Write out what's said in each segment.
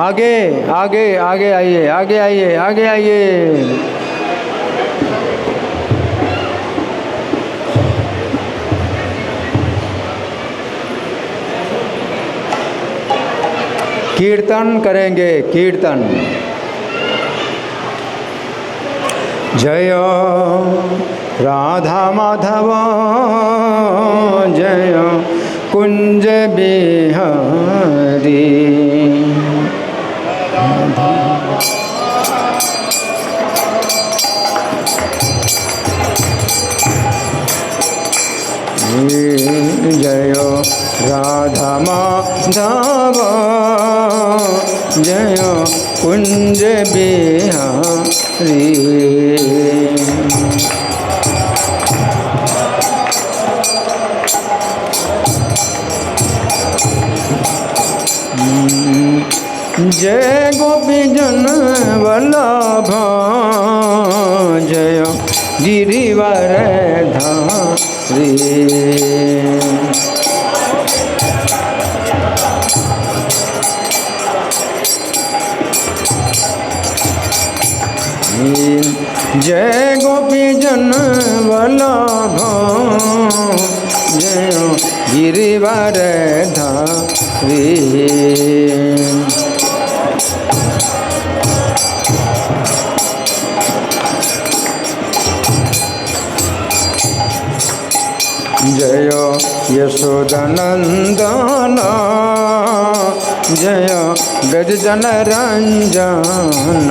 आगे आगे आगे आइए, आगे आइए, आगे आइए। कीर्तन करेंगे, कीर्तन। जय राधा माधव जय कुंज बिहारी। जय राधा माधव जय कुंज बिहारी। जय गोपीजन वल्लभ जय गिरिवर धारी। जय गोपीजन वल्लभ जय गिरिवर धारी। जय यशोदनंदन जय ब्रज जन रंजन।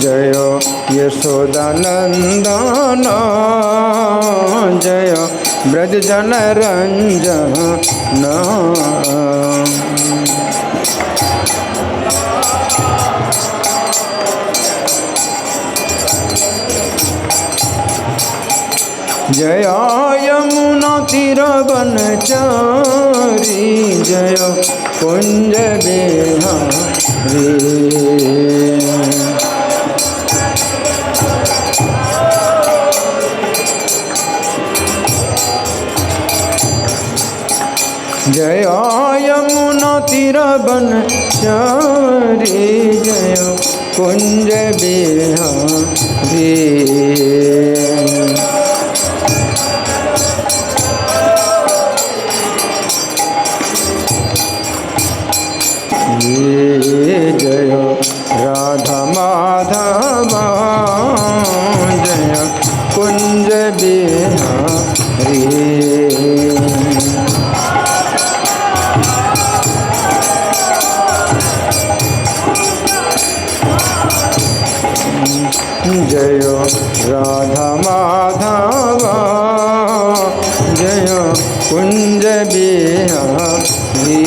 जय यशोदनंदन जय ब्रज जन रंजन। जय यमुना तीरवनचारी जय कुंज बिहारी। जय यमुना तीरवनचारी जय कुंज बिहारी। जय राधा माधव जय कुंज बिहारी। जय राधा माधव जय कुंज बिहारी।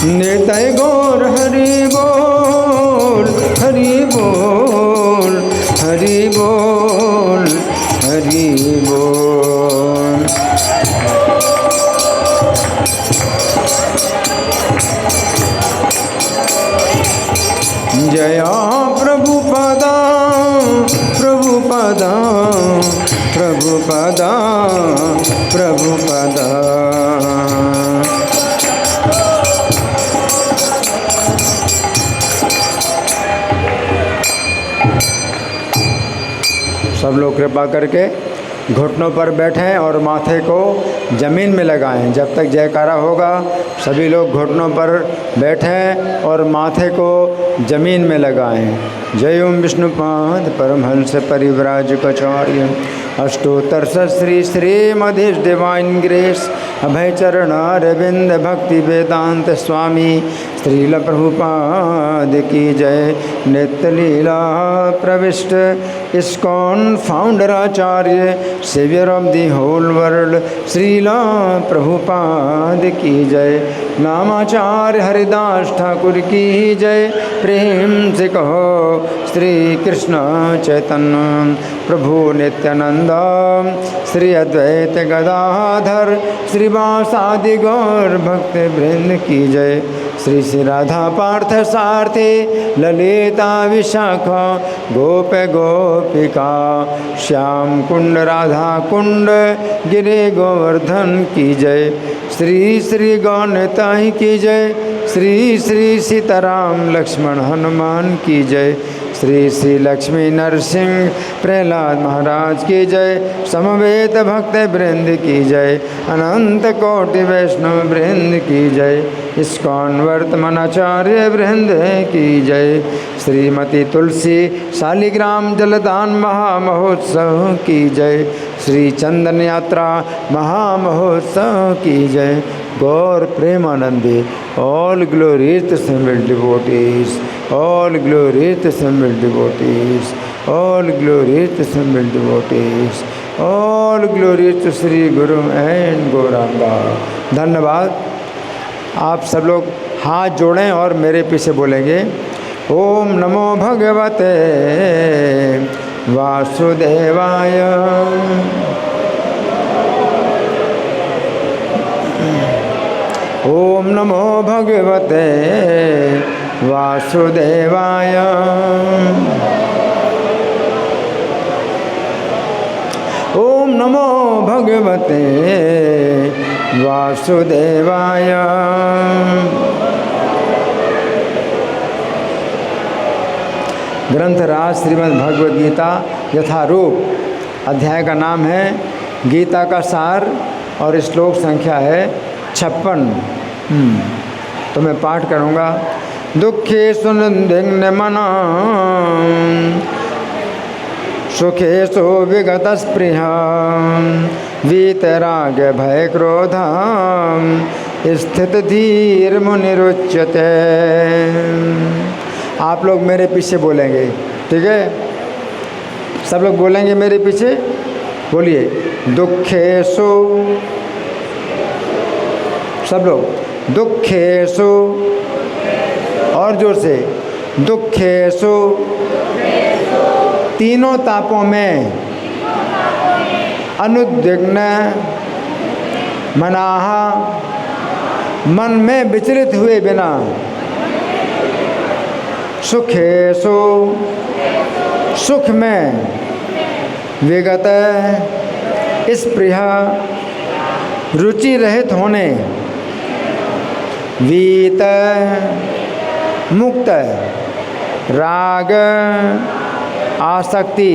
निताय गौर हरि बोल, हरि बोल, हरि बोल, हरि बोल। जय प्रभुपदा प्रभुपदा प्रभुपदा प्रभुपदा। सब लोग कृपा करके घुटनों पर बैठें और माथे को ज़मीन में लगाएं। जब तक जयकारा होगा सभी लोग घुटनों पर बैठें और माथे को ज़मीन में लगाएं। जय ओम विष्णुपाद परमहंस परिव्राजकाचार्य अष्टोत्तर श्री श्रीमधीश डिवाइन ग्रेस अभय चरण अरविंद भक्ति वेदांत स्वामी श्रील प्रभुपाद की जय। नित्य लीला प्रविष्ट इस्कॉन फाउंडर आचार्य saviour of the whole world Srila Prabhupada की जय। नामाचार्य हरिदास ठाकुर की जय। प्रेम से कहो श्री कृष्ण चैतन्य प्रभु नित्यानंद श्री अद्वैत गदाधर श्रीवासादि गौर भक्त वृंद की जय। श्री श्री राधा पार्थ सारथी ललिता विशाखा गोप गोपिका श्याम कुंड राधा कुंड गिरे गोवर्धन की जय। श्री श्री गौनताई की जय। श्री श्री सीताराम लक्ष्मण हनुमान की जय। श्री श्री लक्ष्मी नरसिंह प्रहलाद महाराज की जय। समवेत भक्त वृंद की जय। अनंत कोटि वैष्णव वृंद की जय। इस्कॉन वर्तमानाचार्य वृंद की जय। श्रीमती तुलसी शालिग्राम जलदान महामहोत्सव की जय। श्री चंदन यात्रा महामहोत्सव की जय। Gaur Premanandi all glories to assembled devotees, all glories to assembled devotees, all glories to assembled devotees, all glories to Shri guru and Gauranga. धन्यवाद। आप सब लोग हाथ जोड़ें और मेरे पीछे बोलेंगे ओम नमो भगवते वासुदेवाय। ओम नमो भगवते वासुदेवाय। ओम नमो भगवते वासुदेवाय। ग्रंथराज श्रीमद् भगवद गीता यथारूप अध्याय का नाम है गीता का सार और श्लोक संख्या है 56। तो मैं पाठ करूँगा। दुखे सुनिघ्न मना सुखेशु विगत स्पृह वीतराग भय क्रोध स्थित धीर मुनिरुच्यते। आप लोग मेरे पीछे बोलेंगे, ठीक है? सब लोग बोलेंगे मेरे पीछे। बोलिए दुखेशु, सब लोग दुखेशु, और जोर से दुखेशु। तीनों तापों में अनुद्विग्न मनाह, मन में विचलित हुए बिना, सुखेशु, सुख में, विगत स्पृह, रुचि रहित होने, वीत, मुक्त, राग, आसक्ति,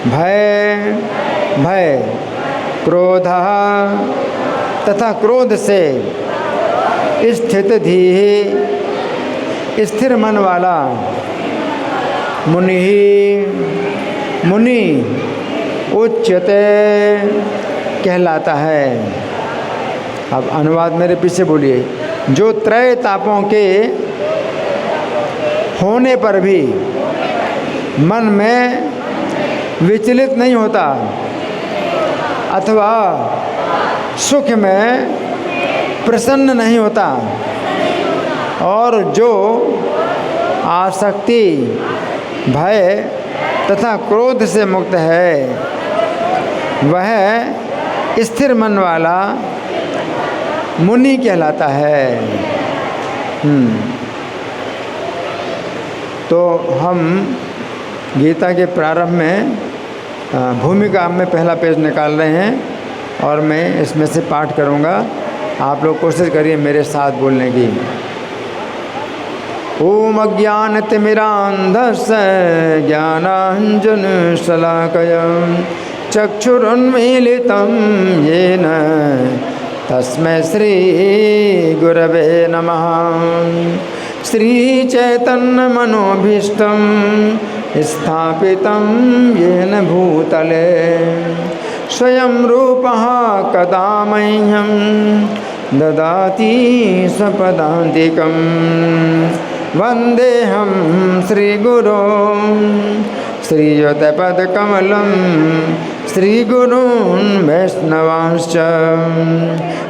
भय, क्रोध तथा क्रोध से स्थित धी, स्थिर मन वाला, मुनि उच्यते कहलाता है। अब अनुवाद मेरे पीछे बोलिए। जो त्रय तापों के होने पर भी मन में विचलित नहीं होता अथवा सुख में प्रसन्न नहीं होता, और जो आसक्ति, भय तथा क्रोध से मुक्त है, वह स्थिर मन वाला मुनि कहलाता है। तो हम गीता के प्रारंभ में भूमिका में पहला पेज निकाल रहे हैं और मैं इसमें से पाठ करूँगा। आप लोग कोशिश करिए मेरे साथ बोलने की। ओम अज्ञानतिमिरान्धस्य ज्ञानाञ्जनशलाकया चक्षुरुन्मीलितं येन तस्मै श्रीगुरवे नमः। श्रीचैतन्यमनोभीष्टं स्थापितं येन भूतले स्वयं रूपः कदा मह्यं ददाति स्वपदान्तिकं वन्देऽहं श्रीगुरुं श्रीयुतपदकमलं श्रीगुरून् वैष्णवांश्च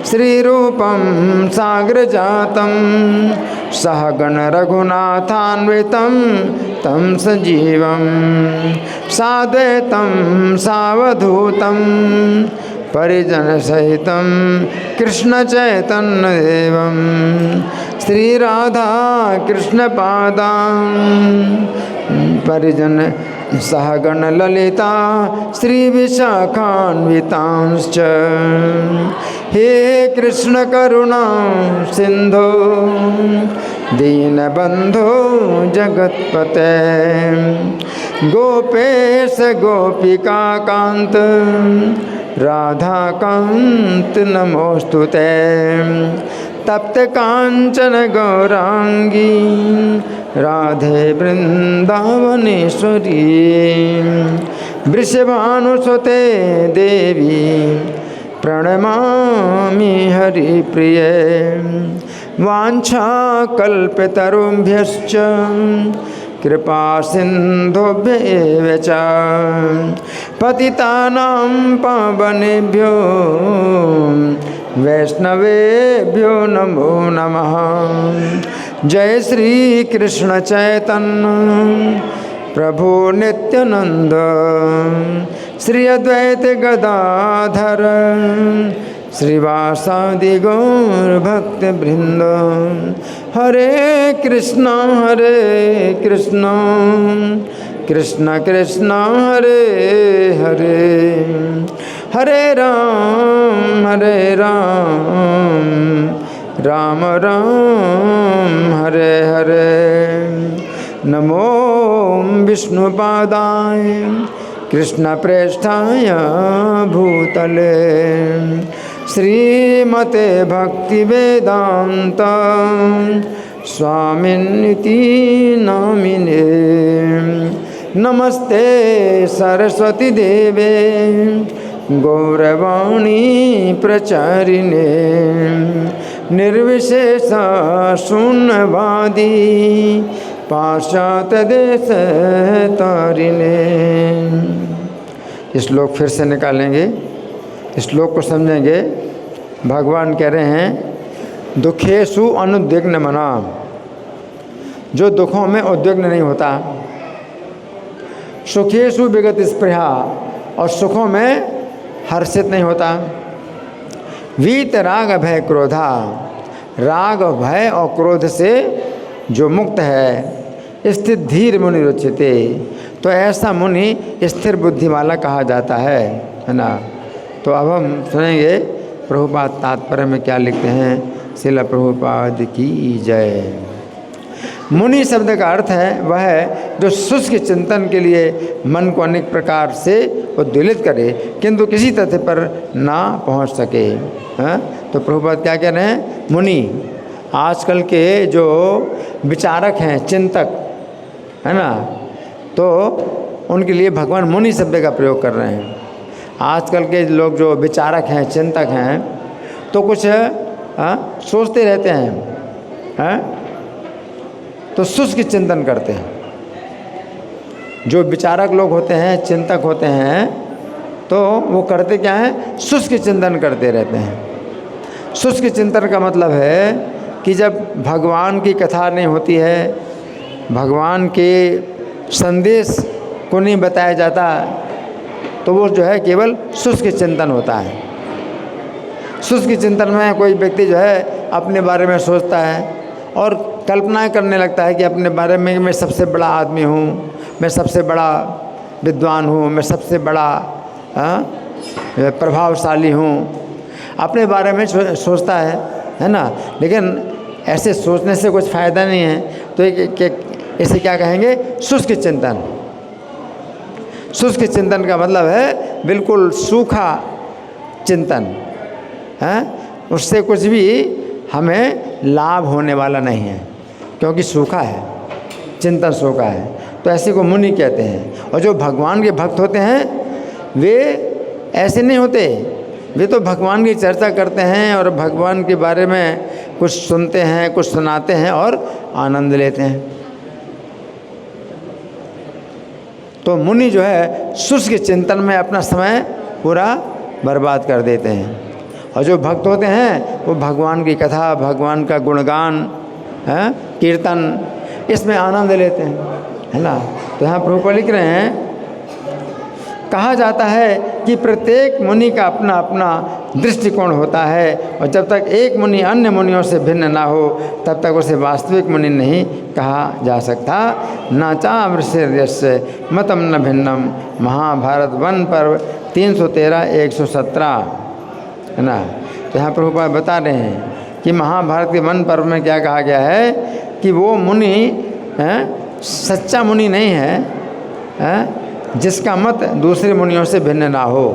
श्रीरूपं साग्रजातं सहगण रघुनाथान्वितं तं सजीवं साद्वैतं सावधूतं परिजनसहितं कृष्णचैतन्यदेवं श्रीराधा कृष्णपादां परिजन सहगण ललिता श्रीविशाखान्वितांश्च हे कृष्ण करुणा सिंधो दीनबंधो जगत्पते गोपेश गोपिका कांत राधाकांत नमोस्तुते तप्त कांचन गौरांगी राधे वृंदावनेश्वरी वृषभानुसुते देवी प्रणमामि हरिप्रिये वाञ्छाकल्पतरुभ्यश्च कृपा सिन्धुभ्येव च पतितानां पावनेभ्यो वैष्णवेभ्यो नमो नमः। जय श्री कृष्ण चैतन्य प्रभु नित्यानंद श्री अद्वैत गदाधर श्रीवासादि गौर भक्त वृंद। हरे कृष्णा कृष्ण कृष्ण हरे हरे हरे राम राम राम हरे हरे। नमो विष्णुपादाय कृष्णप्रेष्ठाय भूतले श्रीमते भक्तिवेदांत स्वामिनिति नामिने। नमस्ते सरस्वती देवे गौरवाणी प्रचारिणे निर्विशेष शून्यवादी पाश्चात्य देश तारिणे। इस श्लोक फिर से निकालेंगे, इस श्लोक को समझेंगे। भगवान कह रहे हैं दुखेषु अनुद्विग्न मना, जो दुखों में उद्विग्न नहीं होता, सुखेषु विगत स्पृहा, और सुखों में हर्षित नहीं होता, वीत राग भय क्रोधा, राग भय और क्रोध से जो मुक्त है, स्थित धीर मुनि रुच्यते, तो ऐसा मुनि स्थिर बुद्धि वाला कहा जाता है ना। तो अब हम सुनेंगे प्रभुपाद तात्पर्य में क्या लिखते हैं। श्रील प्रभुपाद की जय। मुनि शब्द का अर्थ है वह है जो शुष्क चिंतन के लिए मन को अनेक प्रकार से उद्वेलित करे किंतु किसी तथ्य पर ना पहुंच सके। तो प्रभुपाद क्या कह रहे हैं, मुनि आजकल के जो विचारक हैं, चिंतक है ना, तो उनके लिए भगवान मुनि शब्द का प्रयोग कर रहे हैं। आजकल के लोग जो विचारक हैं, चिंतक हैं, तो कुछ सोचते रहते हैं, तो शुष्क चिंतन करते हैं। जो विचारक लोग होते हैं, चिंतक होते हैं, तो वो करते क्या है, शुष्क चिंतन करते रहते हैं। शुष्क चिंतन का मतलब है कि जब भगवान की कथा नहीं होती है, भगवान के संदेश को नहीं बताया जाता, तो वो जो है केवल शुष्क चिंतन होता है। शुष्क चिंतन में कोई व्यक्ति जो है अपने बारे में सोचता है और कल्पनाएं करने लगता है कि अपने बारे में मैं सबसे बड़ा आदमी हूँ, मैं सबसे बड़ा विद्वान हूँ, मैं सबसे बड़ा प्रभावशाली हूँ, अपने बारे में सोचता है ना। लेकिन ऐसे सोचने से कुछ फ़ायदा नहीं है, तो इसे क्या कहेंगे, शुष्क चिंतन। शुष्क चिंतन का मतलब है बिल्कुल सूखा चिंतन है, उससे कुछ भी हमें लाभ होने वाला नहीं है, क्योंकि सूखा है, चिंतन सूखा है। तो ऐसे को मुनि कहते हैं। और जो भगवान के भक्त होते हैं वे ऐसे नहीं होते वे तो भगवान की चर्चा करते हैं और भगवान के बारे में कुछ सुनते हैं, कुछ सुनाते हैं और आनंद लेते हैं। तो मुनि जो है शुष्क चिंतन में अपना समय पूरा बर्बाद कर देते हैं, और जो भक्त होते हैं वो भगवान की कथा, भगवान का गुणगान, कीर्तन, इसमें आनंद लेते हैं, है ना। तो यहाँ प्रभुपाद लिख रहे हैं, कहा जाता है कि प्रत्येक मुनि का अपना अपना दृष्टिकोण होता है, और जब तक एक मुनि अन्य मुनियों से भिन्न ना हो तब तक उसे वास्तविक मुनि नहीं कहा जा सकता। न चामृष्य मतम न भिन्नम, महाभारत वन पर्व 313-117, है ना। तो यहाँ प्रभुपाद बता रहे हैं कि महाभारत के वन पर्व में क्या कहा गया है कि वो मुनि सच्चा मुनि नहीं है, जिसका मत दूसरे मुनियों से भिन्न ना हो।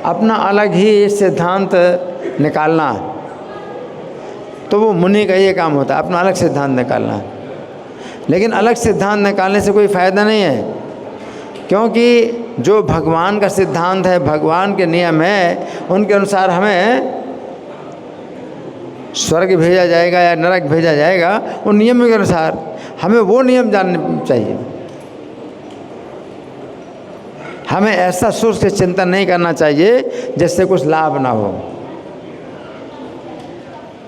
अपना अलग ही सिद्धांत निकालना, तो वो मुनि का ये काम होता है, अपना अलग सिद्धांत निकालना। लेकिन अलग सिद्धांत निकालने से कोई फ़ायदा नहीं है, क्योंकि जो भगवान का सिद्धांत है, भगवान के नियम है, उनके अनुसार हमें स्वर्ग भेजा जाएगा या नरक भेजा जाएगा, उन नियमों के अनुसार हमें वो नियम जानने चाहिए। हमें ऐसा सोच से चिंतन नहीं करना चाहिए जिससे कुछ लाभ ना हो,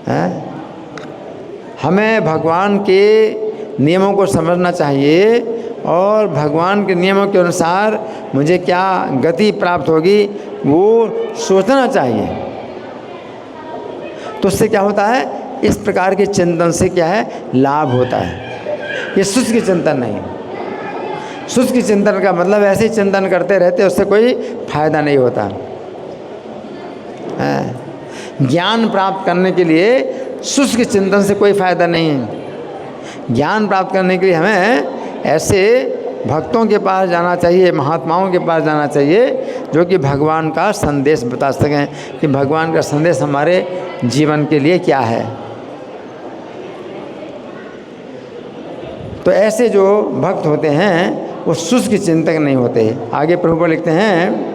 है? हमें भगवान के नियमों को समझना चाहिए, और भगवान के नियमों के अनुसार मुझे क्या गति प्राप्त होगी वो सोचना चाहिए। तो उससे क्या होता है, इस प्रकार के चिंतन से क्या है, लाभ होता है। ये शुष्क चिंतन नहीं। शुष्क चिंतन का मतलब ऐसे ही चिंतन करते रहते, उससे कोई फायदा नहीं होता। ज्ञान प्राप्त करने के लिए शुष्क चिंतन से कोई फायदा नहीं है। ज्ञान प्राप्त करने के लिए हमें ऐसे भक्तों के पास जाना चाहिए, महात्माओं के पास जाना चाहिए, जो कि भगवान का संदेश बता सकें कि भगवान का संदेश हमारे जीवन के लिए क्या है। तो ऐसे जो भक्त होते हैं वो शुष्क चिंतक नहीं होते। आगे प्रभुपाद लिखते हैं,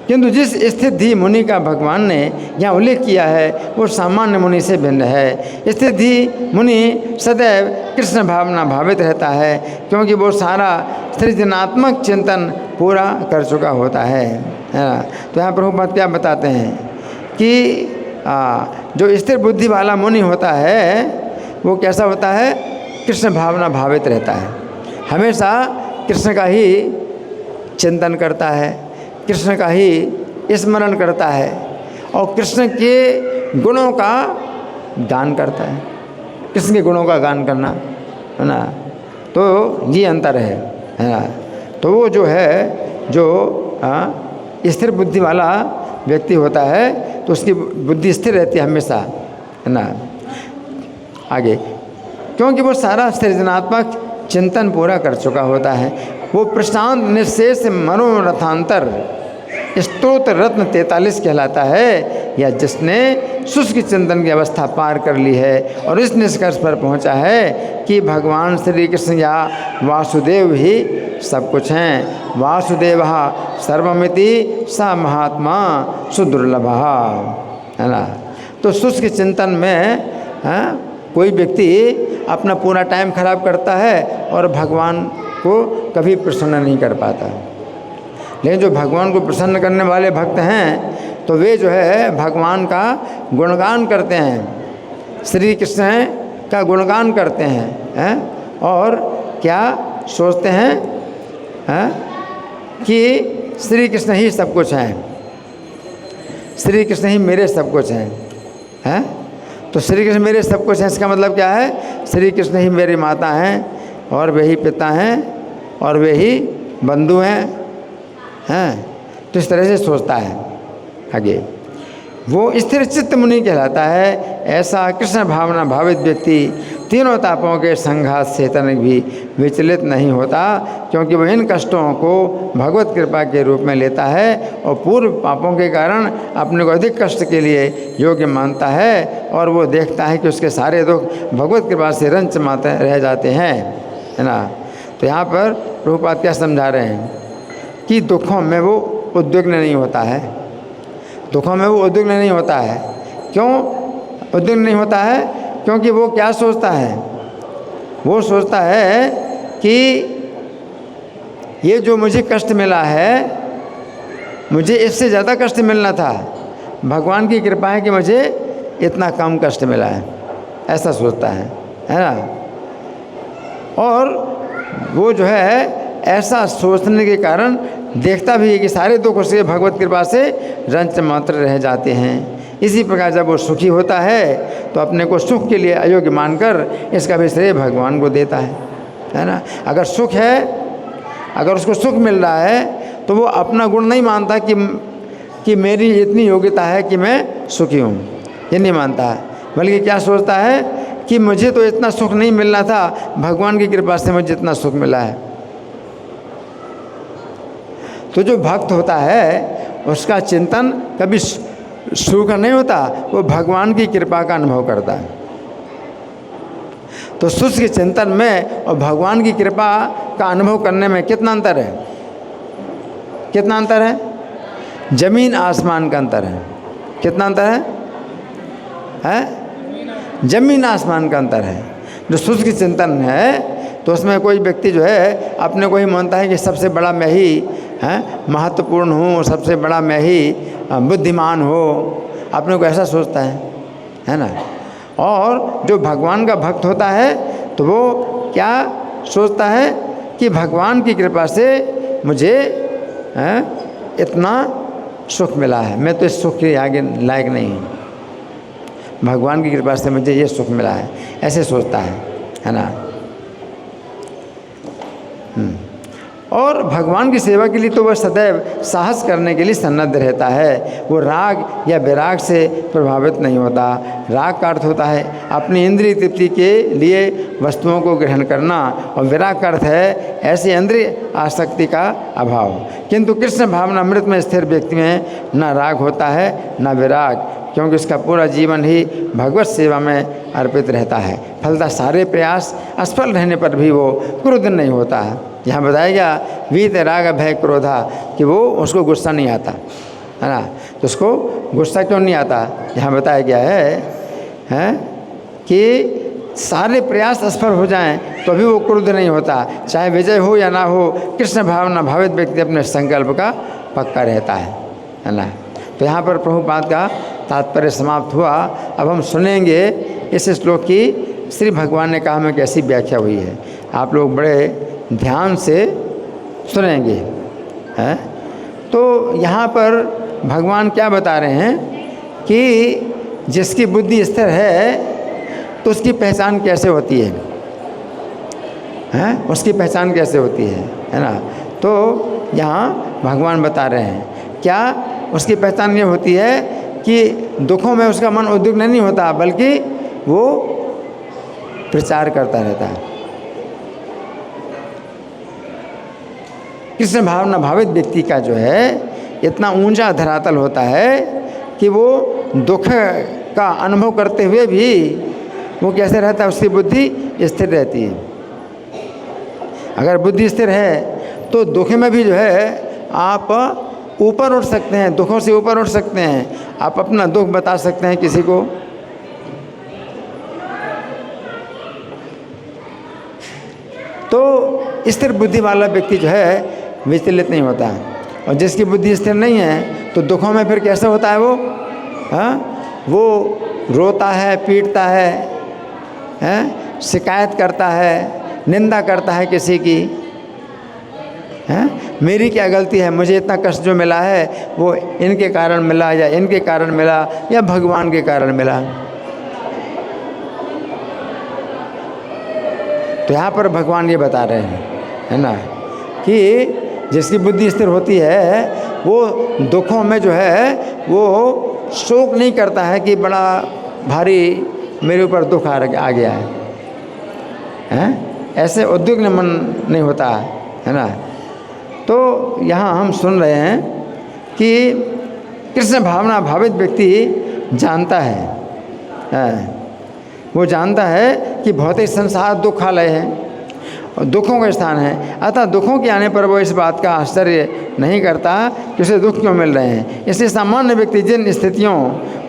किंतु जिस स्थिति मुनि का भगवान ने यहाँ उल्लेख किया है वो सामान्य मुनि से भिन्न है। स्थिति मुनि सदैव कृष्ण भावना भावित रहता है, क्योंकि वो सारा सृजनात्मक चिंतन पूरा कर चुका होता है ना। तो यहाँ प्रभुपाद क्या बताते हैं कि जो स्थिर बुद्धि वाला मुनि होता है वो कैसा होता है, कृष्ण भावना भावित रहता है, हमेशा कृष्ण का ही चिंतन करता है, कृष्ण का ही स्मरण करता है, और कृष्ण के गुणों का गान करता है। कृष्ण के गुणों का गान करना, है ना, तो ये अंतर है ना। तो वो जो है, जो स्थिर बुद्धि वाला व्यक्ति होता है तो उसकी बुद्धि स्थिर रहती है हमेशा, है ना। आगे, क्योंकि वो सारा सृजनात्मक चिंतन पूरा कर चुका होता है। वो प्रशांत निशेष मनोरथांतर स्तोत्र रत्न 43 कहलाता है, या जिसने शुष्क चिंतन की अवस्था पार कर ली है और इस निष्कर्ष पर पहुंचा है कि भगवान श्री कृष्ण या वासुदेव ही सब कुछ हैं। वासुदेव सर्वमिति स महात्मा सुदुर्लभ, है ना। तो शुष्क चिंतन में कोई व्यक्ति अपना पूरा टाइम खराब करता है और भगवान को कभी प्रसन्न नहीं कर पाता। लेकिन जो भगवान को प्रसन्न करने वाले भक्त हैं तो वे जो है भगवान का गुणगान करते हैं, श्री कृष्ण का गुणगान करते हैं, और क्या सोचते हैं कि श्री कृष्ण ही सब कुछ हैं, श्री कृष्ण ही मेरे सब कुछ हैं। तो श्री कृष्ण मेरे सब कुछ हैं, इसका मतलब क्या है, श्री कृष्ण ही मेरी माता हैं और वे ही पिता हैं और वे ही बंधु हैं। तो इस तरह से सोचता है। आगे, वो स्थिर चित्त मुनि कहलाता है। ऐसा कृष्ण भावना भावित व्यक्ति तीनों तापों के संघात से तनिक भी विचलित नहीं होता, क्योंकि वह इन कष्टों को भगवत कृपा के रूप में लेता है और पूर्व पापों के कारण अपने को अधिक कष्ट के लिए योग्य मानता है, और वो देखता है कि उसके सारे दुख भगवत कृपा से रंच माते रह जाते हैं, है ना। तो यहाँ पर प्रभुपाद क्या समझा रहे हैं कि दुखों में वो उद्विग्न नहीं होता है, दुखों में वो उद्विग्न नहीं होता है। क्यों उद्विग्न नहीं होता है? क्योंकि वो क्या सोचता है? वो सोचता है कि ये जो मुझे कष्ट मिला है, मुझे इससे ज़्यादा कष्ट मिलना था, भगवान की कृपा है कि मुझे इतना कम कष्ट मिला है, ऐसा सोचता है ना। और वो जो है ऐसा सोचने के कारण देखता भी है कि सारे दुख उसके भगवत कृपा से रंच मात्र रह जाते हैं। इसी प्रकार जब वो सुखी होता है तो अपने को सुख के लिए अयोग्य मानकर इसका भी श्रेय भगवान को देता है ना। अगर सुख है, अगर उसको सुख मिल रहा है तो वो अपना गुण नहीं मानता कि मेरी इतनी योग्यता है कि मैं सुखी हूँ, ये नहीं मानता है। बल्कि क्या सोचता है कि मुझे तो इतना सुख नहीं मिलना था, भगवान की कृपा से मुझे इतना सुख मिला है। तो जो भक्त होता है उसका चिंतन कभी सुख का नहीं होता, वो भगवान की कृपा का अनुभव करता है। तो सुख के चिंतन में और भगवान की कृपा का अनुभव करने में कितना अंतर है? कितना अंतर है? जमीन आसमान का अंतर है। कितना अंतर है? जमीन आसमान का अंतर है। जो सुख के चिंतन है तो उसमें कोई व्यक्ति जो है अपने को ही मानता है कि सबसे बड़ा मैं ही महत्वपूर्ण हूँ, सबसे बड़ा मैं ही बुद्धिमान हो, अपने को ऐसा सोचता है ना। और जो भगवान का भक्त होता है तो वो क्या सोचता है कि भगवान की कृपा से मुझे इतना सुख मिला है, मैं तो इस सुख के आगे लायक नहीं हूँ, भगवान की कृपा से मुझे ये सुख मिला है, ऐसे सोचता है ना। और भगवान की सेवा के लिए तो वह सदैव साहस करने के लिए सन्नद्ध रहता है। वो राग या विराग से प्रभावित नहीं होता। राग का अर्थ होता है अपनी इंद्रिय तृप्ति के लिए वस्तुओं को ग्रहण करना, और विराग का अर्थ है ऐसी इंद्रिय आसक्ति का अभाव। किंतु कृष्ण भावनामृत में स्थिर व्यक्ति में न राग होता है न विराग, क्योंकि उसका पूरा जीवन ही भगवत सेवा में अर्पित रहता है। फलतः सारे प्रयास असफल रहने पर भी वो क्रोध नहीं होता है। यहाँ बताया गया वीत राग भय क्रोधा, कि वो उसको गुस्सा नहीं आता है ना। तो उसको गुस्सा क्यों नहीं आता? यहाँ बताया गया है कि सारे प्रयास असफल हो जाएं तो भी वो क्रोध नहीं होता, चाहे विजय हो या ना हो। कृष्ण भावना भावित व्यक्ति अपने संकल्प का पक्का रहता है ना। तो यहाँ पर प्रभुपाद का तात्पर्य समाप्त हुआ। अब हम सुनेंगे इस श्लोक की श्री भगवान ने कहा में कैसी व्याख्या हुई है। आप लोग बड़े ध्यान से सुनेंगे हैं। तो यहाँ पर भगवान क्या बता रहे हैं कि जिसकी बुद्धि स्थिर है तो उसकी पहचान कैसे होती है, हैं? उसकी पहचान कैसे होती है ना। तो यहाँ भगवान बता रहे हैं क्या उसकी पहचान ये होती है कि दुखों में उसका मन उद्विग्न नहीं होता, बल्कि वो प्रचार करता रहता है। कृष्ण भावना भावित व्यक्ति का जो है इतना ऊंचा धरातल होता है कि वो दुख का अनुभव करते हुए भी वो कैसे रहता है, उसकी बुद्धि स्थिर रहती है। अगर बुद्धि स्थिर है तो दुख में भी जो है आप ऊपर उठ सकते हैं, दुखों से ऊपर उठ सकते हैं। आप अपना दुख बता सकते हैं किसी को। तो स्थिर बुद्धि वाला व्यक्ति जो है विचलित नहीं होता है। और जिसकी बुद्धि स्थिर नहीं है तो दुखों में फिर कैसे होता है वो? वो रोता है, पीटता है, शिकायत करता है, निंदा करता है किसी की। मेरी क्या गलती है, मुझे इतना कष्ट जो मिला है वो इनके कारण मिला, या इनके कारण मिला, या भगवान के कारण मिला। तो यहाँ पर भगवान ये बता रहे हैं है ना कि जिसकी बुद्धि स्थिर होती है वो दुखों में जो है वो शोक नहीं करता है कि बड़ा भारी मेरे ऊपर दुख आ गया है, ऐसे उद्विग्न मन नहीं होता है ना। तो यहाँ हम सुन रहे हैं कि कृष्ण भावना भावित व्यक्ति जानता है, वो जानता है कि भौतिक संसार दुखालय है दुखों का स्थान है। अतः दुखों के आने पर वो इस बात का आश्चर्य नहीं करता कि उसे दुख क्यों मिल रहे हैं। इसलिए सामान्य व्यक्ति जिन स्थितियों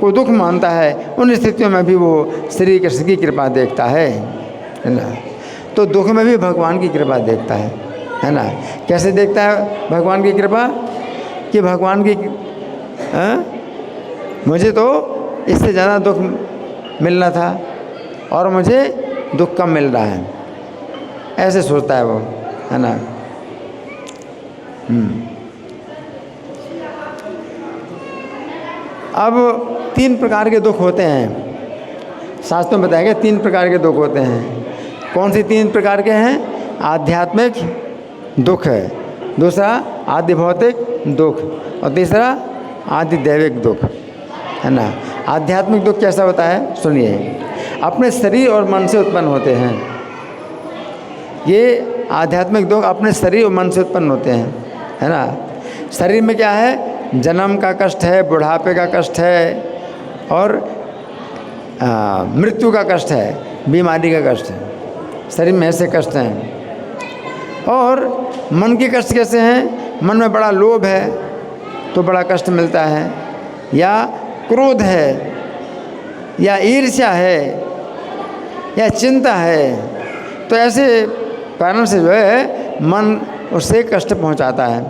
को दुख मानता है उन स्थितियों में भी वो श्री कृष्ण की कृपा देखता है ना। तो दुख में भी भगवान की कृपा देखता है ना। कैसे देखता है भगवान की कृपा? कि भगवान की मुझे तो इससे ज़्यादा दुख मिलना था और मुझे दुख कम मिल रहा है, ऐसे सोचता है वो, है ना। अब 3 प्रकार के दुख होते हैं, शास्त्रों में बताया गया 3 प्रकार के दुख होते हैं। कौन से 3 प्रकार के हैं? आध्यात्मिक दुख है, दूसरा आदि भौतिक दुख और तीसरा आदि दैविक दुख, है ना। आध्यात्मिक दुख कैसा होता है सुनिए। अपने शरीर और मन से उत्पन्न होते हैं। ये आध्यात्मिक दुख अपने शरीर और मन से उत्पन्न होते हैं, है ना। शरीर में क्या है? जन्म का कष्ट है, बुढ़ापे का कष्ट है और मृत्यु का कष्ट है, बीमारी का कष्ट है। शरीर में ऐसे कष्ट हैं। और मन के कष्ट कैसे हैं? मन में बड़ा लोभ है तो बड़ा कष्ट मिलता है, या क्रोध है, या ईर्ष्या है, या चिंता है। तो ऐसे कारण से जो है मन उससे कष्ट पहुंचाता है।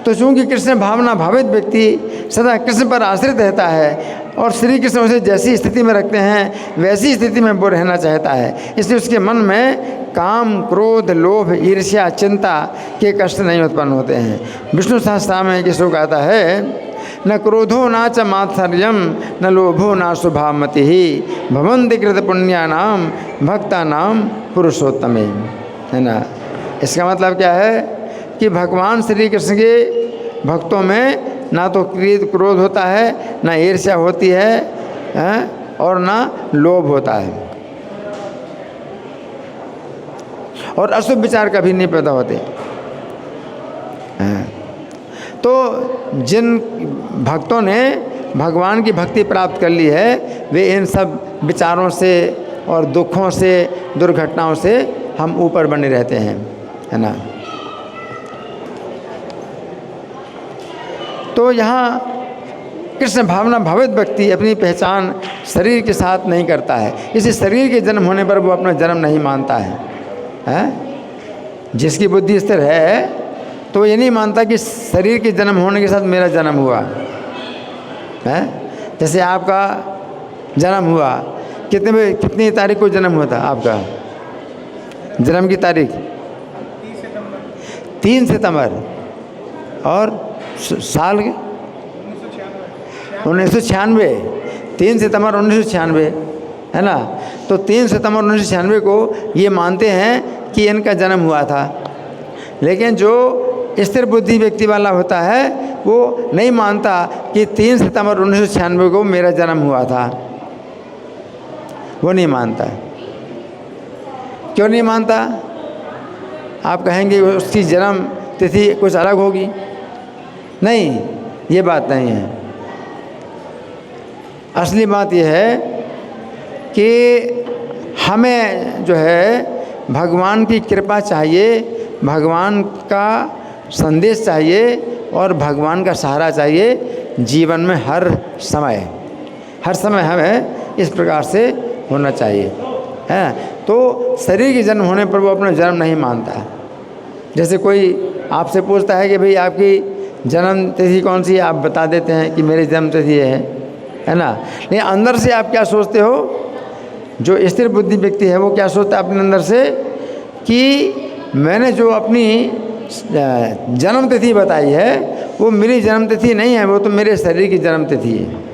तो चूँकि कृष्ण भावना भावित व्यक्ति सदा कृष्ण पर आश्रित रहता है और श्री कृष्ण उसे जैसी स्थिति में रखते हैं वैसी स्थिति में वो रहना चाहता है, इसलिए उसके मन में काम, क्रोध, लोभ, ईर्ष्या, चिंता के कष्ट नहीं उत्पन्न होते हैं। विष्णु सहस्त्रनाम में किसको कहता है, न क्रोधो न च मात्सर्यम न लोभो न शुभामति भवन्ति कृत पुण्यानाम भक्तानाम पुरुषोत्तमे, है ना। इसका मतलब क्या है कि भगवान श्री कृष्ण के भक्तों में ना तो क्रोध होता है, ना ईर्ष्या होती है, और ना लोभ होता है, और अशुभ विचार कभी नहीं पैदा होते। तो जिन भक्तों ने भगवान की भक्ति प्राप्त कर ली है वे इन सब विचारों से और दुखों से, दुर्घटनाओं से हम ऊपर बने रहते हैं, है ना। तो यहाँ कृष्ण भावना भावित व्यक्ति अपनी पहचान शरीर के साथ नहीं करता है। इसी शरीर के जन्म होने पर वो अपना जन्म नहीं मानता है। जिसकी बुद्धि स्थिर है तो ये नहीं मानता कि शरीर के जन्म होने के साथ मेरा जन्म हुआ है। जैसे आपका जन्म हुआ, कितनी तारीख को जन्म हुआ था आपका? जन्म की तारीख 3 सितंबर और साल 1996, 3 सितंबर 1996, है ना। तो 3 सितंबर 1996 को ये मानते हैं कि इनका जन्म हुआ था। लेकिन जो स्थिर बुद्धि व्यक्ति वाला होता है वो नहीं मानता कि 3 सितंबर 1996 को मेरा जन्म हुआ था, वो नहीं मानता। क्यों नहीं मानता? आप कहेंगे उसकी जन्म तिथि कुछ अलग होगी। नहीं, ये बात नहीं है। असली बात यह है कि हमें जो है भगवान की कृपा चाहिए, भगवान का संदेश चाहिए और भगवान का सहारा चाहिए जीवन में हर समय हमें इस प्रकार से होना चाहिए, है। तो शरीर के जन्म होने पर वो अपना जन्म नहीं मानता। जैसे कोई आपसे पूछता है कि भाई आपकी जन्म तिथि कौन सी है, आप बता देते हैं कि मेरी जन्म तिथि है ना। लेकिन अंदर से आप क्या सोचते हो? जो स्थिर बुद्धि व्यक्ति है वो क्या सोचता है अपने अंदर से कि मैंने जो अपनी जन्म तिथि बताई है वो मेरी जन्म तिथि नहीं है, वो तो मेरे शरीर की जन्म तिथि है।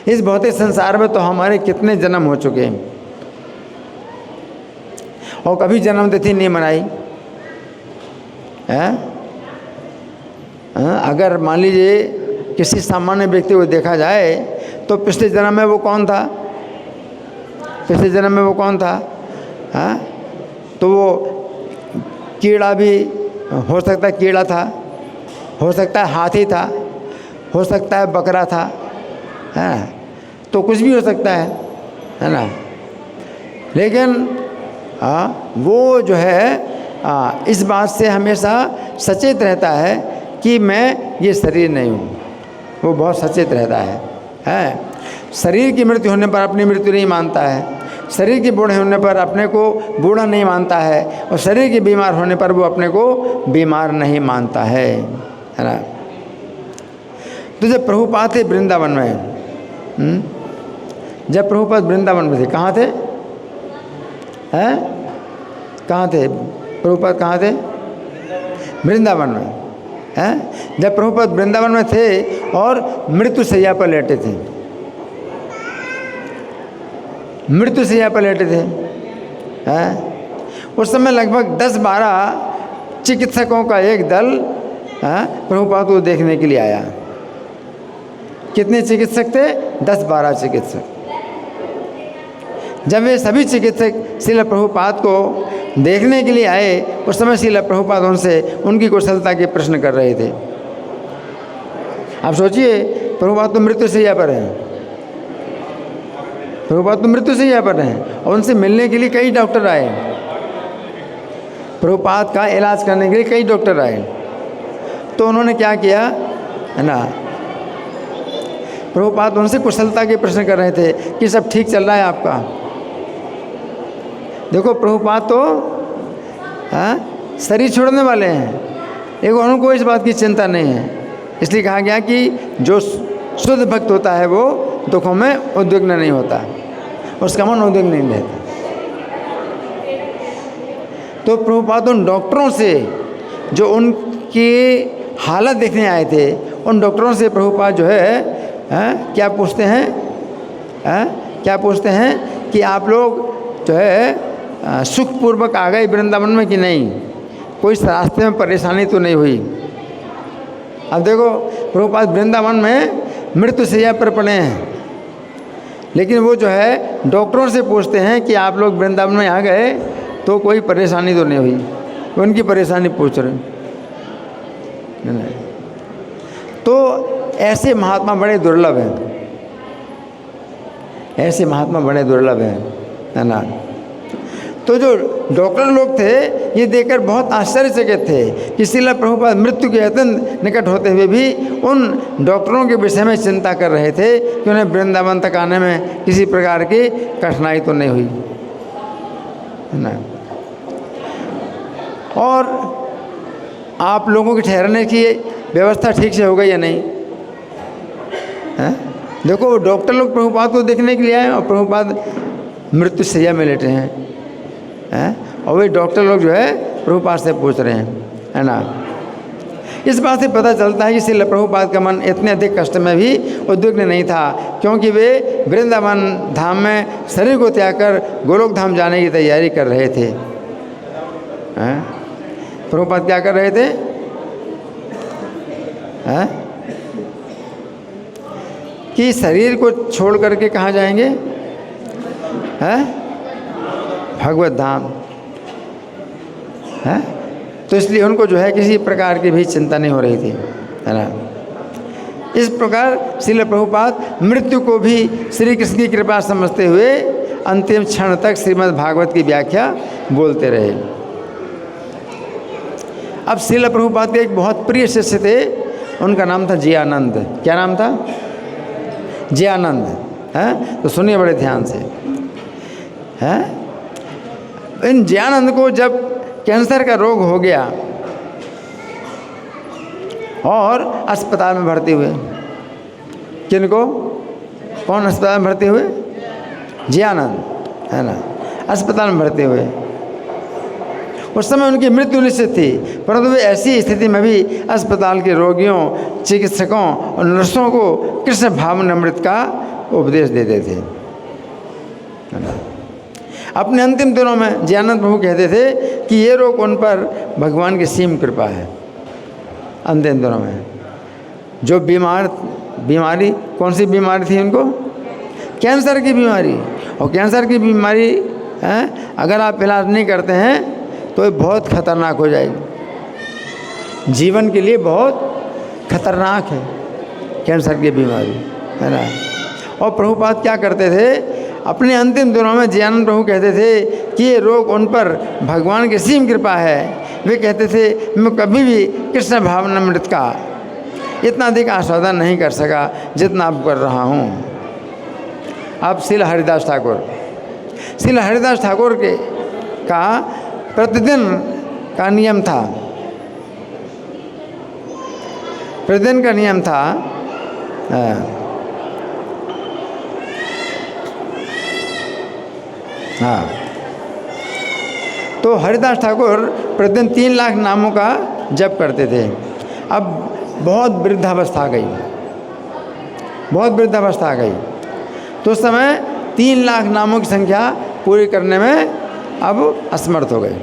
इस भौतिक संसार में तो हमारे कितने जन्म हो चुके हैं और कभी जन्म तिथि नहीं मनाई है। अगर मान लीजिए किसी सामान्य व्यक्ति को देखा जाए तो पिछले जन्म में वो कौन था? पिछले जन्म में वो कौन था? तो वो कीड़ा भी हो सकता है, कीड़ा था, हो सकता है हाथी था, हो सकता है बकरा था, तो कुछ भी हो सकता है ना। लेकिन वो जो है इस बात से हमेशा सचेत रहता है कि मैं ये शरीर नहीं हूँ। वो बहुत सचेत रहता है। शरीर की मृत्यु होने पर अपनी मृत्यु नहीं मानता है, शरीर के बूढ़े होने पर अपने को बूढ़ा नहीं मानता है, और शरीर के बीमार होने पर वो अपने को बीमार नहीं मानता है ना। तो जब प्रभुपाद थे वृंदावन में, जब प्रभुपाद वृंदावन में थे, कहाँ थे? कहाँ थे प्रभुपाद? कहाँ थे? वृंदावन में। जब प्रभुपाद वृंदावन में थे और मृत्यु शैया पर लेटे थे, मृत्यु शैया पर लेटे थे, उस समय लगभग 10-12 चिकित्सकों का एक दल प्रभुपाद को देखने के लिए आया। कितने चिकित्सक थे? 10-12 चिकित्सक। जब वे सभी चिकित्सक श्रील प्रभुपाद को देखने के लिए आए, उस समय श्रील प्रभुपाद उनसे उनकी कुशलता के प्रश्न कर रहे थे। आप सोचिए, प्रभुपाद तो मृत्यु शैया पर हैं, प्रभुपाद तो मृत्यु शैया पर हैं, और उनसे मिलने के लिए कई डॉक्टर आए, प्रभुपाद का इलाज करने के लिए कई डॉक्टर आए। तो उन्होंने क्या किया है ना, प्रभुपाद उनसे कुशलता के प्रश्न कर रहे थे कि सब ठीक चल रहा है आपका। देखो प्रभुपाद तो शरीर छोड़ने वाले हैं, एक उनको इस बात की चिंता नहीं है। इसलिए कहा गया कि जो शुद्ध भक्त होता है वो दुखों में उद्विग्न नहीं होता, उसका मन उद्विग्न नहीं रहता। तो प्रभुपाद उन डॉक्टरों से जो उनकी हालत देखने आए थे, उन डॉक्टरों से प्रभुपाद जो है क्या पूछते हैं? क्या पूछते हैं कि आप लोग जो है सुखपूर्वक आ गए वृंदावन में कि नहीं, कोई रास्ते में परेशानी तो नहीं हुई। अब देखो प्रभुपाद वृंदावन में मृत्यु शैया पर पड़े हैं, लेकिन वो जो है डॉक्टरों से पूछते हैं कि आप लोग वृंदावन में आ गए तो कोई परेशानी तो नहीं हुई। उनकी परेशानी पूछ रहे हैं। तो ऐसे महात्मा बड़े दुर्लभ हैं, ऐसे महात्मा बड़े दुर्लभ हैं, है ना। तो जो डॉक्टर लोग थे ये देखकर बहुत आश्चर्यचकित थे कि श्रील प्रभुपाद मृत्यु के अत्यंत निकट होते हुए भी उन डॉक्टरों के विषय में चिंता कर रहे थे कि उन्हें वृंदावन तक आने में किसी प्रकार की कठिनाई तो नहीं हुई, है ना। और आप लोगों के ठहरने की व्यवस्था ठीक से हो गई या नहीं? देखो वो डॉक्टर लोग प्रभुपाद को देखने के लिए आए और प्रभुपाद मृत्यु शैया में लेटे हैं, और वे डॉक्टर लोग जो है प्रभुपाद से पूछ रहे हैं, है ना। इस बात से पता चलता है कि श्रील प्रभुपाद का मन इतने अधिक कष्ट में भी उद्विग्न नहीं था, क्योंकि वे वृंदावन धाम में शरीर को त्याग कर गोलोक धाम जाने की तैयारी कर रहे थे। प्रभुपाद क्या कर रहे थे? कि शरीर को छोड़ करके कहाँ जाएंगे? भगवत धाम है। तो इसलिए उनको जो है किसी प्रकार की भी चिंता नहीं हो रही थी, है ना। इस प्रकार श्रील प्रभुपाद मृत्यु को भी श्री कृष्ण की कृपा समझते हुए अंतिम क्षण तक श्रीमद् भागवत की व्याख्या बोलते रहे। अब श्रील प्रभुपाद के एक बहुत प्रिय शिष्य थे, उनका नाम था जयानंद। क्या नाम था? जयानंद है। तो सुनिए बड़े ध्यान से, है। इन जयानंद को जब कैंसर का रोग हो गया और अस्पताल में भर्ती हुए, किनको? कौन अस्पताल में भर्ती हुए? जयानंद, है ना, अस्पताल में भर्ती हुए। उस समय उनकी मृत्यु निश्चित थी, परंतु वे ऐसी स्थिति में भी अस्पताल के रोगियों, चिकित्सकों और नर्सों को कृष्ण भावनामृत का उपदेश देते थे। अपने अंतिम दिनों में जयानंद प्रभु कहते थे कि ये रोग उन पर भगवान की सीम कृपा है। अंतिम दिनों में जो बीमारी कौन सी बीमारी थी उनको? कैंसर की बीमारी। और कैंसर की बीमारी अगर आप इलाज नहीं करते हैं तो ये बहुत खतरनाक हो जाएगी, जीवन के लिए बहुत खतरनाक है कैंसर की बीमारी, है ना। और प्रभुपाद क्या करते थे? अपने अंतिम दिनों में जयानंद प्रभु कहते थे कि ये रोग उन पर भगवान की सीम कृपा है। वे कहते थे मैं कभी भी कृष्ण भावनामृत का इतना अधिक आस्वादन नहीं कर सका जितना अब कर रहा हूँ। अब श्रील हरिदास ठाकुर के का प्रतिदिन का नियम था, प्रतिदिन का नियम था हाँ। तो हरिदास ठाकुर प्रतिदिन 3 लाख नामों का जप करते थे। अब बहुत वृद्धावस्था आ गई, बहुत वृद्धावस्था आ गई, तो उस समय 3 लाख नामों की संख्या पूरी करने में अब असमर्थ हो गए।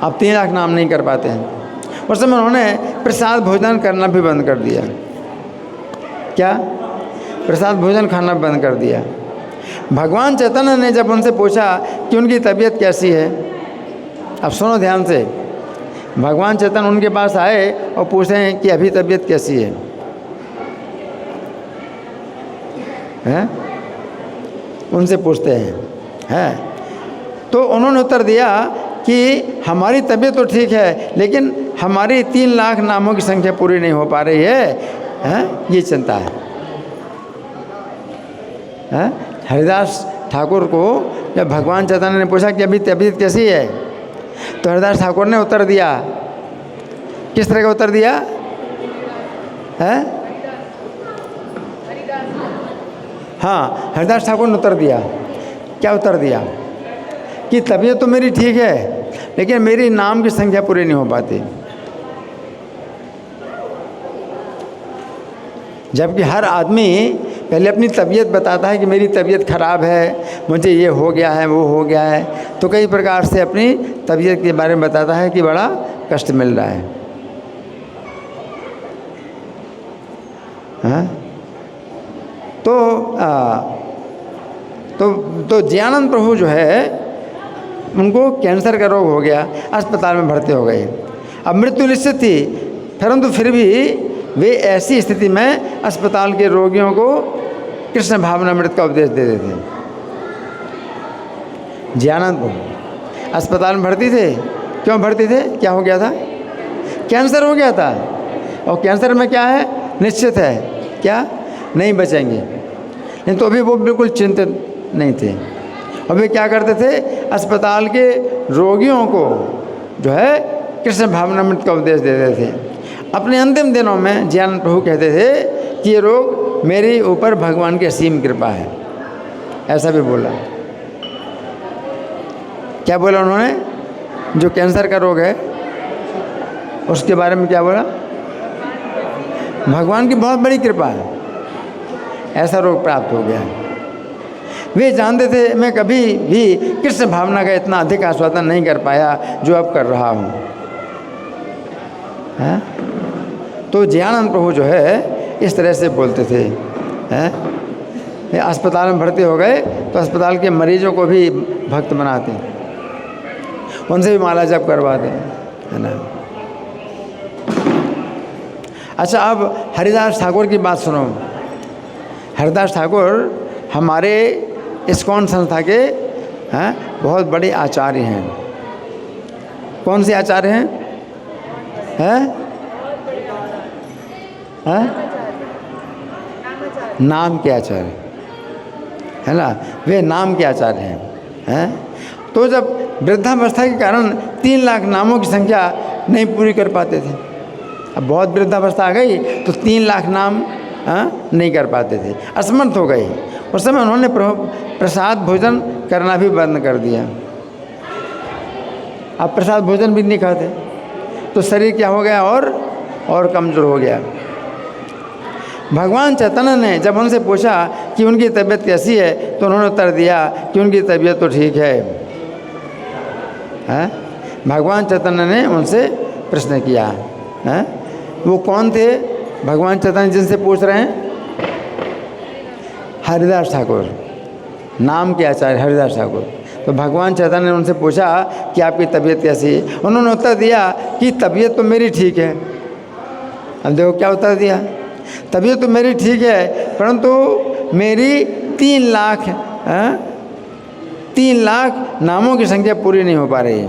अब 3 लाख नाम नहीं कर पाते हैं। उस समय उन्होंने प्रसाद भोजन करना भी बंद कर दिया। क्या? प्रसाद भोजन खाना बंद कर दिया। भगवान चैतन्य ने जब उनसे पूछा कि उनकी तबीयत कैसी है, अब सुनो ध्यान से, भगवान चैतन्य उनके पास आए और पूछे कि अभी तबीयत कैसी है, हैं? उनसे पूछते हैं। तो उन्होंने उत्तर दिया कि हमारी तबीयत तो ठीक है, लेकिन हमारी 3 लाख नामों की संख्या पूरी नहीं हो पा रही है, ये चिंता है। हरिदास ठाकुर को जब भगवान चैतन्य ने पूछा कि अभी तबीयत कैसी है, तो हरिदास ठाकुर ने उत्तर दिया। किस तरह का उत्तर दिया है? हाँ, हरिदास ठाकुर ने उत्तर दिया। क्या उत्तर दिया? कि तबीयत तो मेरी ठीक है, लेकिन मेरी नाम की संख्या पूरी नहीं हो पाती। जबकि हर आदमी पहले अपनी तबीयत बताता है कि मेरी तबीयत खराब है, मुझे ये हो गया है, वो हो गया है, तो कई प्रकार से अपनी तबीयत के बारे में बताता है कि बड़ा कष्ट मिल रहा है। हाँ? तो जयानंद प्रभु जो है उनको कैंसर का रोग हो गया, अस्पताल में भर्ती हो गए। अब मृत्यु निश्चित थी, परंतु फिर भी वे ऐसी स्थिति में अस्पताल के रोगियों को कृष्ण भावनामृत का उपदेश दे देते थे। जयानंद प्रभु अस्पताल में भर्ती थे। क्यों भर्ती थे? क्या हो गया था? कैंसर हो गया था। और कैंसर में क्या है? निश्चित है क्या? नहीं बचेंगे। लेकिन तो अभी वो बिल्कुल चिंतित नहीं थे। और वे क्या करते थे? अस्पताल के रोगियों को जो है कृष्ण भावनामृत का उपदेश देते थे। अपने अंतिम दिनों में जयानंद प्रभु कहते थे कि ये रोग मेरे ऊपर भगवान की असीम कृपा है, ऐसा भी बोला। क्या बोला उन्होंने? जो कैंसर का रोग है उसके बारे में क्या बोला? भगवान की बहुत बड़ी कृपा है, ऐसा रोग प्राप्त हो गया है। वे जानते थे मैं कभी भी कृष्ण भावना का इतना अधिक आस्वादन नहीं कर पाया जो अब कर रहा हूँ। तो जयानंद प्रभु जो है इस तरह से बोलते थे। अस्पताल में भर्ती हो गए तो अस्पताल के मरीजों को भी भक्त बनाते, उनसे भी माला जप करवाते, है ना। अच्छा, अब हरिदास ठाकुर की बात सुनो। हरिदास ठाकुर हमारे इस्कॉन संस्था के बहुत बड़े आचार्य हैं। कौन से आचार्य हैं? नाम के आचार्य, है ना। वे नाम के आचार्य हैं। तो जब वृद्धावस्था के कारण 3 लाख नामों की संख्या नहीं पूरी कर पाते थे। अब बहुत वृद्धावस्था आ गई तो 3 लाख नाम नहीं कर पाते थे, असमर्थ हो गए। उस समय उन्होंने प्रसाद भोजन करना भी बंद कर दिया। अब प्रसाद भोजन भी नहीं खाते तो शरीर क्या हो गया? और कमज़ोर हो गया। भगवान चैतन्य ने जब उनसे पूछा कि उनकी तबीयत कैसी है, तो उन्होंने उत्तर दिया कि उनकी तबीयत तो ठीक है। भगवान चैतन्य ने उनसे प्रश्न किया। वो कौन थे भगवान चैतन्य जिनसे पूछ रहे हैं? हरिदास ठाकुर, नाम के आचार्य हरिदास ठाकुर। तो भगवान चैतन्य ने उनसे पूछा कि आपकी तबीयत कैसी है? उन्होंने उत्तर दिया कि तबीयत तो मेरी ठीक है। अब देखो क्या उत्तर दिया? तबीयत तो मेरी ठीक है, परंतु मेरी 3 लाख 3 लाख नामों की संख्या पूरी नहीं हो पा रही है।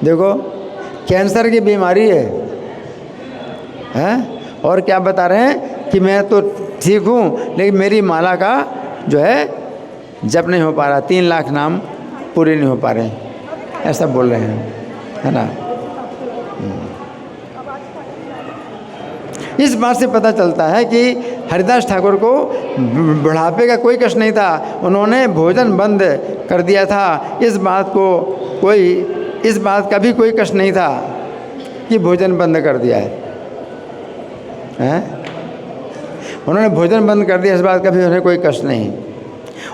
देखो कैंसर की बीमारी है, हैं? और क्या बता रहे हैं कि मैं तो ठीक हूँ लेकिन मेरी माला का जो है जप नहीं हो पा रहा, 3 लाख नाम पूरे नहीं हो पा रहे, ऐसा बोल रहे हैं, है ना। इस बात से पता चलता है कि हरिदास ठाकुर को बुढ़ापे का कोई कष्ट नहीं था, उन्होंने भोजन बंद कर दिया था। इस बात का भी कोई कष्ट नहीं था कि भोजन बंद कर दिया है, हैं? उन्होंने भोजन बंद कर दिया, इस बात का भी उन्हें कोई कष्ट नहीं।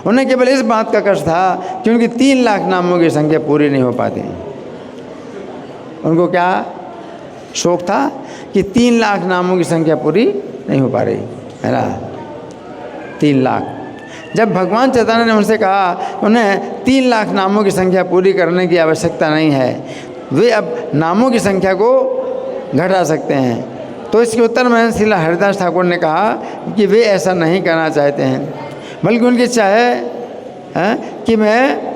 उन्हें केवल इस बात का कष्ट था कि उनकी 3 लाख नामों की संख्या पूरी नहीं हो पाती। उनको क्या शौक था कि 3 लाख नामों की संख्या पूरी नहीं हो पा रही, है ना। 3 लाख। जब भगवान चैतन्य ने उनसे कहा उन्हें 3 लाख नामों की संख्या पूरी करने की आवश्यकता नहीं है, वे अब नामों की संख्या को घटा सकते हैं, तो इसके उत्तर में श्रील हरिदास ठाकुर ने कहा कि वे ऐसा नहीं करना चाहते हैं, बल्कि उनकी इच्छा है कि मैं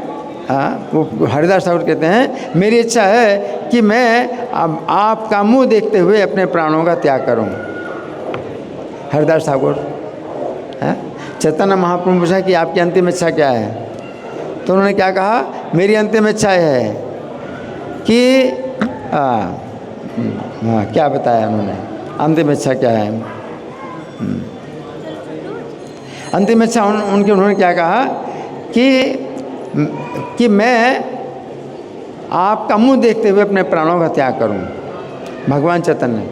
वो हरिदास ठाकुर कहते हैं मेरी इच्छा है कि मैं अब आपका मुंह देखते हुए अपने प्राणों का त्याग करूं। हरिदास ठाकुर चैतन्य महाप्रभु ने पूछा कि आपकी अंतिम इच्छा क्या है, तो उन्होंने क्या कहा, मेरी अंतिम इच्छा है कि क्या बताया उन्होंने, अंतिम इच्छा क्या है, अंतिम इच्छा उन्होंने क्या कहा कि मैं आपका मुंह देखते हुए अपने प्राणों का त्याग करूं। भगवान चैतन्य,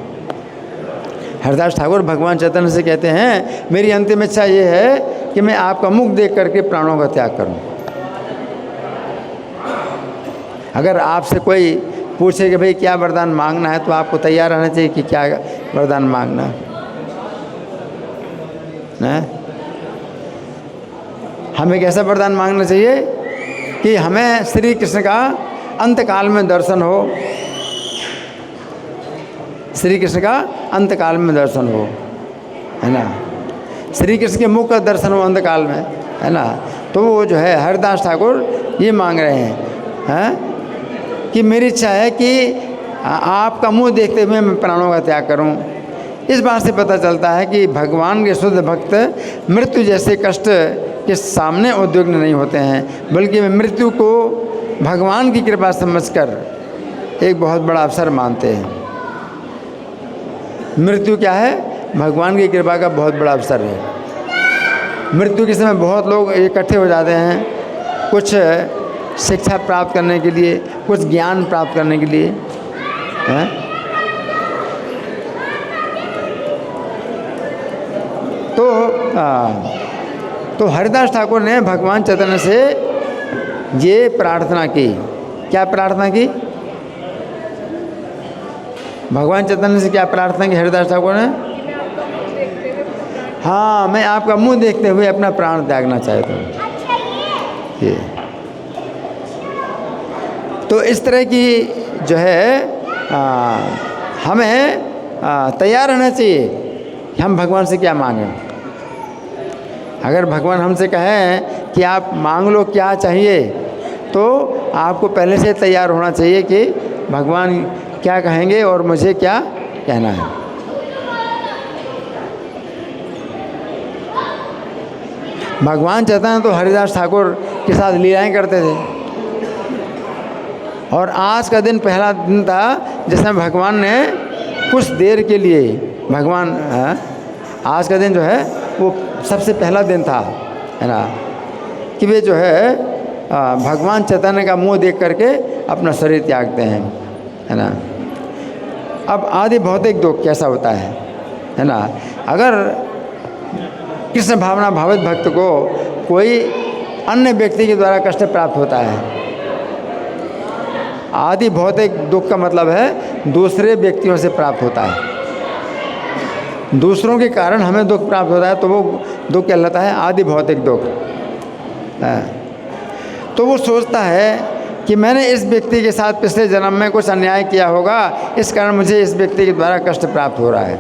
हरिदास ठाकुर भगवान चैतन्य से कहते हैं मेरी अंतिम इच्छा ये है कि मैं आपका मुख देख करके प्राणों का त्याग करूं। अगर आपसे कोई पूछे कि भाई क्या वरदान मांगना है, तो आपको तैयार रहना चाहिए कि क्या वरदान मांगना है। हमें कैसा वरदान मांगना चाहिए कि हमें श्री कृष्ण का अंतकाल में दर्शन हो, श्री कृष्ण का अंतकाल में दर्शन हो, है ना। श्री कृष्ण के मुख का दर्शन हो अंतकाल में, है ना। तो वो जो है हरिदास ठाकुर ये मांग रहे हैं कि मेरी इच्छा है कि आपका मुंह देखते हुए मैं प्राणों का त्याग करूं। इस बात से पता चलता है कि भगवान के शुद्ध भक्त मृत्यु जैसे कष्ट के सामने उद्विग्न नहीं होते हैं, बल्कि वे मृत्यु को भगवान की कृपा समझकर एक बहुत बड़ा अवसर मानते हैं। मृत्यु क्या है, भगवान की कृपा का बहुत बड़ा अवसर है। मृत्यु के समय बहुत लोग इकट्ठे हो जाते हैं, कुछ शिक्षा प्राप्त करने के लिए, कुछ ज्ञान प्राप्त करने के लिए, हैं? तो हरिदास ठाकुर ने भगवान चैतन्य से ये प्रार्थना की। क्या प्रार्थना की? भगवान चैतन्य से क्या प्रार्थना की हरिदास ठाकुर ने? हाँ, मैं आपका मुंह देखते हुए अपना प्राण त्यागना चाहता हूँ। ये तो इस तरह की जो है हमें तैयार रहना चाहिए कि हम भगवान से क्या मांगें। अगर भगवान हमसे कहें कि आप मांग लो क्या चाहिए, तो आपको पहले से तैयार होना चाहिए कि भगवान क्या कहेंगे और मुझे क्या कहना है। भगवान चैतन्य तो हरिदास ठाकुर के साथ लीलाएं करते थे, और आज का दिन पहला दिन था जिसमें भगवान ने कुछ देर के लिए आज का दिन जो है वो सबसे पहला दिन था, है ना, कि वे जो है भगवान चैतन्य का मुंह देख करके अपना शरीर त्यागते हैं, है ना। अब आदि भौतिक दुख कैसा होता है ना। अगर कृष्ण भावना भावित भक्त को कोई अन्य व्यक्ति के द्वारा कष्ट प्राप्त होता है, आदि भौतिक दुख का मतलब है दूसरे व्यक्तियों से प्राप्त होता है, दूसरों के कारण हमें दुख प्राप्त होता है, तो वो दुख कहलाता है आदि भौतिक दुख। तो वो सोचता है कि मैंने इस व्यक्ति के साथ पिछले जन्म में कुछ अन्याय किया होगा, इस कारण मुझे इस व्यक्ति के द्वारा कष्ट प्राप्त हो रहा है।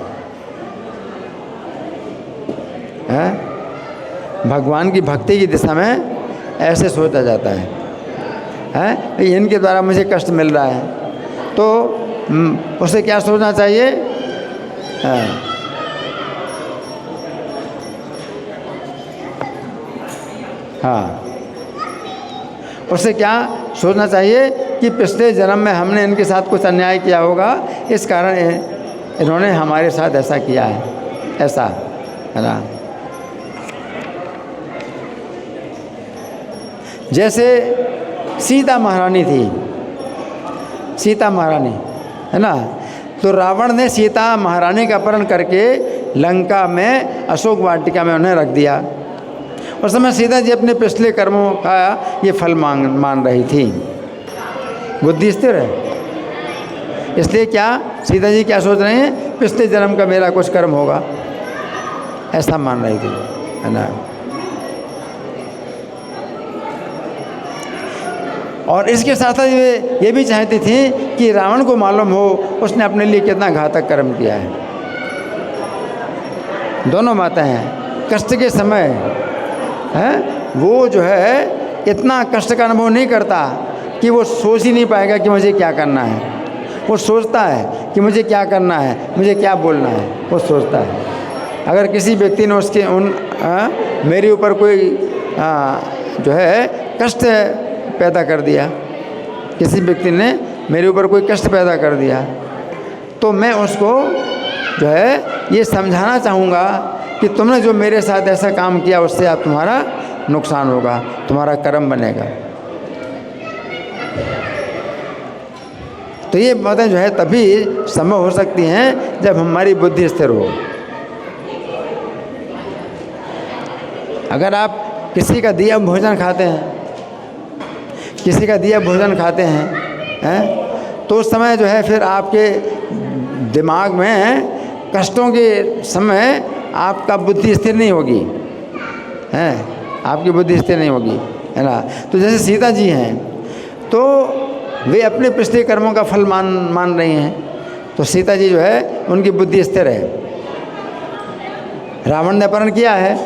भगवान की भक्ति की दिशा में ऐसे सोचा जाता है इनके द्वारा मुझे कष्ट मिल रहा है, तो उसे क्या सोचना चाहिए? हाँ, उसे क्या सोचना चाहिए कि पिछले जन्म में हमने इनके साथ कुछ अन्याय किया होगा, इस कारण इन्होंने हमारे साथ ऐसा किया है, ऐसा है ना। जैसे सीता महारानी थी, सीता महारानी है ना, तो रावण ने सीता महारानी का अपहरण करके लंका में अशोक वाटिका में उन्हें रख दिया। उस समय सीता जी अपने पिछले कर्मों का ये फल मान रही थी, बुद्धि स्थिर है। इसलिए क्या सीता जी क्या सोच रहे हैं? पिछले जन्म का मेरा कुछ कर्म होगा, ऐसा मान रही थी, है ना। और इसके साथ साथ ये भी चाहती थी कि रावण को मालूम हो उसने अपने लिए कितना घातक कर्म किया है। दोनों बातें हैं। कष्ट के समय है वो जो है इतना कष्ट का अनुभव नहीं करता कि वो सोच ही नहीं पाएगा कि मुझे क्या करना है। वो सोचता है कि मुझे क्या करना है, मुझे क्या बोलना है, वो सोचता है। अगर किसी व्यक्ति ने उसके मेरे ऊपर कोई जो है कष्ट पैदा कर दिया, किसी व्यक्ति ने मेरे ऊपर कोई कष्ट पैदा कर दिया, तो मैं उसको जो है ये समझाना चाहूँगा कि तुमने जो मेरे साथ ऐसा काम किया उससे आप तुम्हारा नुकसान होगा, तुम्हारा कर्म बनेगा। तो ये बातें जो है तभी संभव हो सकती हैं जब हमारी बुद्धि स्थिर हो। अगर आप किसी का दिया भोजन खाते हैं, किसी का दिया भोजन खाते हैं तो उस समय जो है फिर आपके दिमाग में कष्टों के समय आपका बुद्धि स्थिर नहीं होगी, है आपकी बुद्धि स्थिर नहीं होगी, है ना। तो जैसे सीता जी हैं तो वे अपने पिछले कर्मों का फल मान रही हैं, तो सीता जी जो है उनकी बुद्धि स्थिर है। रावण ने अपहरण किया है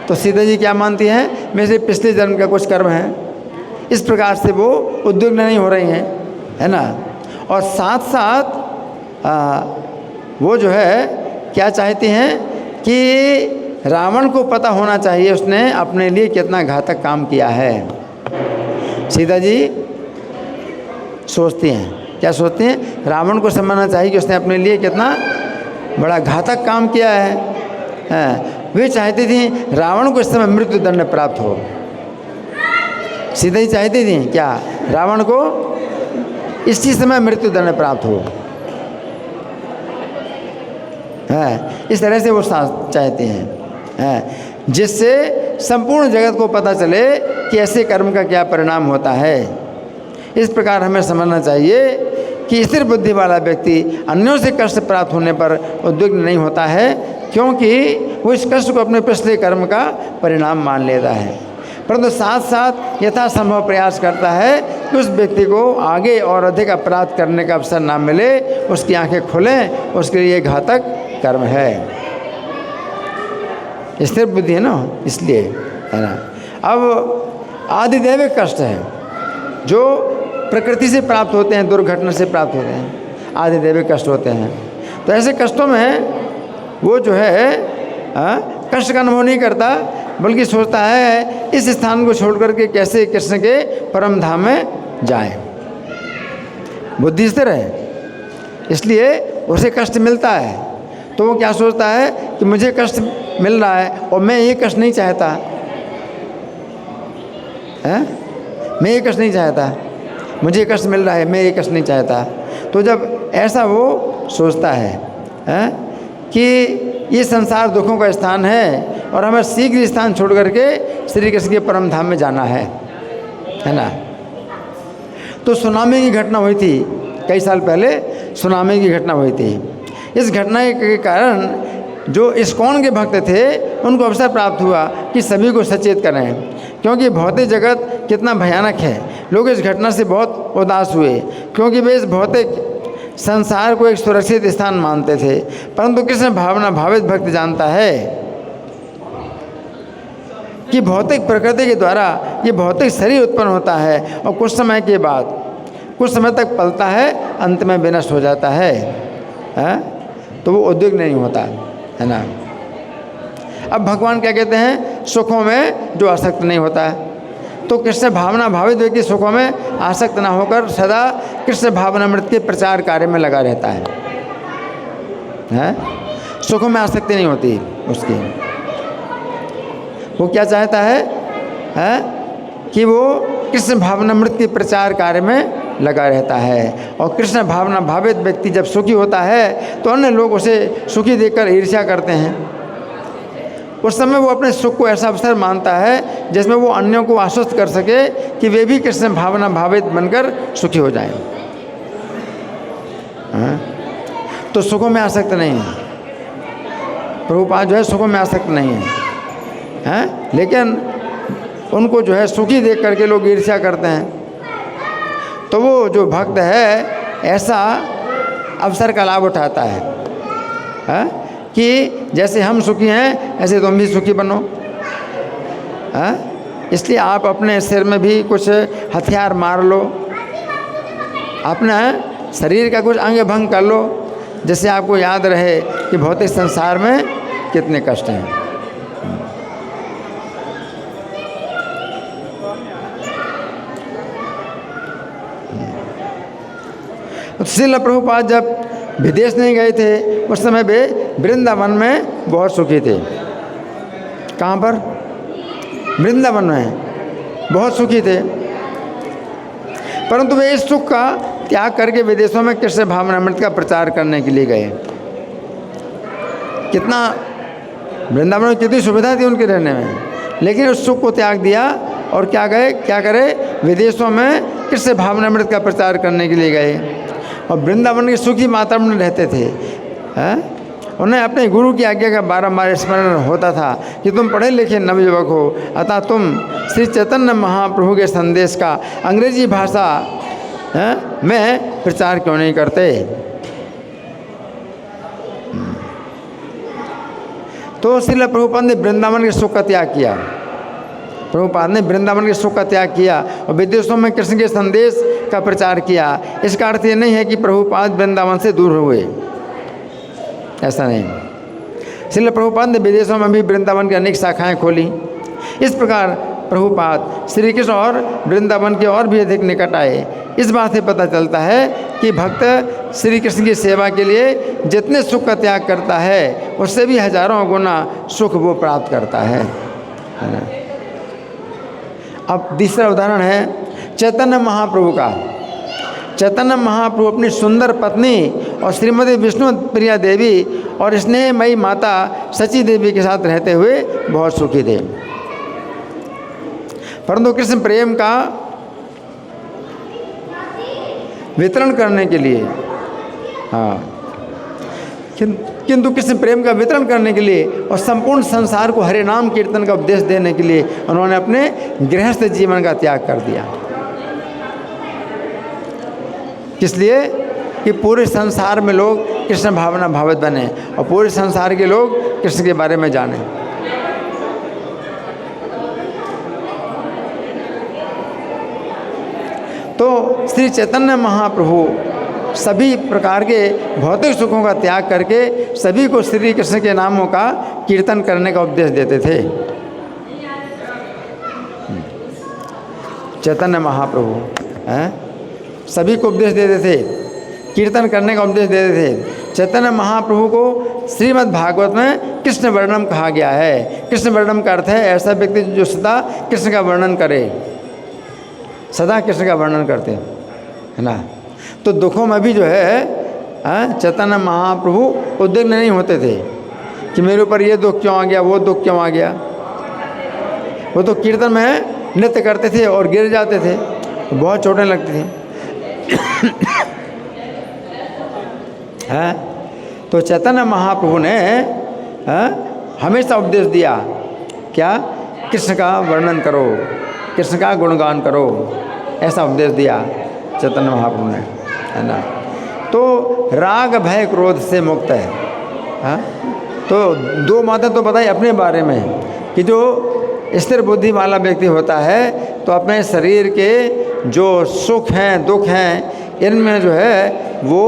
तो सीता जी क्या मानती हैं? मेरे पिछले जन्म का कुछ कर्म है। इस प्रकार से वो उद्विग्न नहीं हो रही हैं, है ना। और साथ साथ वो जो है क्या चाहती हैं कि रावण को पता होना चाहिए उसने अपने लिए कितना घातक काम किया है। सीता जी सोचती हैं, क्या सोचती हैं? रावण को समझना चाहिए कि उसने अपने लिए कितना बड़ा घातक काम किया है। वे चाहती थी रावण को इस समय मृत्यु दंड प्राप्त हो। सीता जी चाहती थी क्या? रावण को इसी समय मृत्यु दंड प्राप्त हो, है इस तरह से वो चाहते हैं जिससे संपूर्ण जगत को पता चले कि ऐसे कर्म का क्या परिणाम होता है। इस प्रकार हमें समझना चाहिए कि स्थिर बुद्धि वाला व्यक्ति अन्यों से कष्ट प्राप्त होने पर उद्विग्न नहीं होता है, क्योंकि वो इस कष्ट को अपने पिछले कर्म का परिणाम मान लेता है, परंतु साथ साथ यथासंभव प्रयास करता है कि उस व्यक्ति को आगे और अधिक अपराध करने का अवसर ना मिले, उसकी आंखें खुलें, उसके लिए घातक कर्म है। स्थिर बुद्धि है ना, इसलिए, है ना। अब आदिदैविक कष्ट है जो प्रकृति से प्राप्त होते हैं, दुर्घटना से प्राप्त होते हैं, आदिदैविक कष्ट होते हैं। तो ऐसे कष्टों में वो जो है कष्ट का अनुभव नहीं करता, बल्कि सोचता है इस स्थान को छोड़ करके कैसे कृष्ण के परम धाम में जाए। बुद्धि स्थिर है, इसलिए उसे कष्ट मिलता है तो वो क्या सोचता है कि मुझे कष्ट मिल रहा है और मैं ये कष्ट नहीं चाहता, है मैं ये कष्ट नहीं चाहता, मुझे कष्ट मिल रहा है, मैं ये कष्ट नहीं चाहता। तो जब ऐसा वो सोचता है कि ये संसार दुखों का स्थान है और हमें शीघ्र स्थान छोड़ करके श्री कृष्ण के परम धाम में जाना है ना। तो सुनामी की घटना हुई थी कई साल पहले, सुनामी की घटना हुई थी। इस घटना के कारण जो इस्कॉन के भक्त थे उनको अवसर प्राप्त हुआ कि सभी को सचेत करें, क्योंकि भौतिक जगत कितना भयानक है। लोग इस घटना से बहुत उदास हुए, क्योंकि वे इस भौतिक संसार को एक सुरक्षित स्थान मानते थे, परंतु कृष्ण भावना भावित भक्त जानता है कि भौतिक प्रकृति के द्वारा ये भौतिक शरीर उत्पन्न होता है और कुछ समय के बाद, कुछ समय तक पलता है, अंत में विनष्ट हो जाता है, तो वो उद्विग्न नहीं होता है ना। अब भगवान क्या कहते हैं, सुखों में जो आसक्त नहीं होता है। तो कृष्ण भावना भावित व्यक्ति सुखों में आसक्त ना होकर सदा कृष्ण भावनामृत के प्रचार कार्य में लगा रहता है? सुखों में आसक्ति नहीं होती उसकी। वो क्या चाहता है, कि वो कृष्ण भावनामृत के प्रचार कार्य में लगा रहता है। और कृष्ण भावना भावित व्यक्ति जब सुखी होता है तो अन्य लोग उसे सुखी देखकर ईर्ष्या करते हैं। उस समय वो अपने सुख को ऐसा अवसर मानता है जिसमें वो अन्यों को आश्वस्त कर सके कि वे भी कृष्ण भावना भावित बनकर सुखी हो जाएं। तो सुखों में आसक्त नहीं है प्रभुपाद, जो है सुखों में आसक्त नहीं है, लेकिन उनको जो है सुखी देख करके लोग ईर्ष्या करते हैं। तो वो जो भक्त है ऐसा अवसर का लाभ उठाता है, कि जैसे हम सुखी हैं ऐसे तुम भी सुखी बनो। इसलिए आप अपने सिर में भी कुछ हथियार मार लो, अपना शरीर का कुछ अंग भंग कर लो, जिससे आपको याद रहे कि भौतिक संसार में कितने कष्ट हैं। श्रील प्रभुपाद जब विदेश नहीं गए थे उस समय वे वृंदावन में बहुत सुखी थे। कहाँ पर? वृंदावन में बहुत सुखी थे। परंतु वे इस सुख का त्याग करके विदेशों में कृष्ण भावनामृत का प्रचार करने के लिए गए। कितना वृंदावन में कितनी सुविधा थी उनके रहने में, लेकिन उस सुख को त्याग दिया और क्या करे, विदेशों में कृष्ण भावनामृत का प्रचार करने के लिए गए। और वृंदावन के सुखी वातावरण में रहते थे। उन्हें अपने गुरु की आज्ञा का बारंबार स्मरण होता था कि तुम पढ़े लिखे नवयुवक हो, अतः तुम श्री चैतन्य महाप्रभु के संदेश का अंग्रेजी भाषा में प्रचार क्यों नहीं करते। तो श्रील प्रभुपाद ने वृंदावन के सुख का त्याग किया। प्रभुपाद ने वृंदावन के सुख का त्याग किया और विदेशों में कृष्ण के संदेश का प्रचार किया। इसका अर्थ ये नहीं है कि प्रभुपाद वृंदावन से दूर हुए, ऐसा नहीं। इसलिए प्रभुपाद ने विदेशों में भी वृंदावन की अनेक शाखाएं खोली। इस प्रकार प्रभुपाद श्री कृष्ण और वृंदावन के और भी अधिक निकट आए। इस बात से पता चलता है कि भक्त श्री कृष्ण की सेवा के लिए जितने सुख का त्याग करता है उससे भी हजारों गुना सुख वो प्राप्त करता है ना। अब तीसरा उदाहरण है चैतन्य महाप्रभु का। चैतन्य महाप्रभु अपनी सुंदर पत्नी और श्रीमती विष्णु प्रिया देवी और स्नेहमयी माता सची देवी के साथ रहते हुए बहुत सुखी थे। परंतु कृष्ण प्रेम का वितरण करने के लिए, किंतु कृष्ण प्रेम का वितरण करने के लिए और संपूर्ण संसार को हरे नाम कीर्तन का उपदेश देने के लिए उन्होंने अपने गृहस्थ जीवन का त्याग कर दिया। किस लिए? कि पूरे संसार में लोग कृष्ण भावना भावित बने और पूरे संसार के लोग कृष्ण के बारे में जाने। तो श्री चैतन्य महाप्रभु सभी प्रकार के भौतिक सुखों का त्याग करके सभी को श्री कृष्ण के नामों का कीर्तन करने का उपदेश देते थे। चैतन्य महाप्रभु सभी को उपदेश देते थे, कीर्तन करने का उपदेश देते थे। चैतन्य महाप्रभु को श्रीमद् भागवत में कृष्ण वर्णम कहा गया है। कृष्ण वर्णम का अर्थ है ऐसा व्यक्ति जो सदा कृष्ण का वर्णन करे, सदा कृष्ण का वर्णन करते है ना। तो दुखों में भी जो है चैतन्य महाप्रभु उद्विग्न नहीं होते थे कि मेरे ऊपर ये दुख क्यों आ गया, वो दुख क्यों आ गया। वो तो कीर्तन में नृत्य करते थे और गिर जाते थे, बहुत चोटें लगती थी। तो चैतन्य महाप्रभु ने हमेशा उपदेश दिया क्या? कृष्ण का वर्णन करो, कृष्ण का गुणगान करो, ऐसा उपदेश दिया चैतन्य महाप्रभु ने, है ना। तो राग भय क्रोध से मुक्त है। तो दो बातें तो बताई अपने बारे में कि जो स्थिर बुद्धि वाला व्यक्ति होता है तो अपने शरीर के जो सुख हैं दुख हैं इनमें जो है वो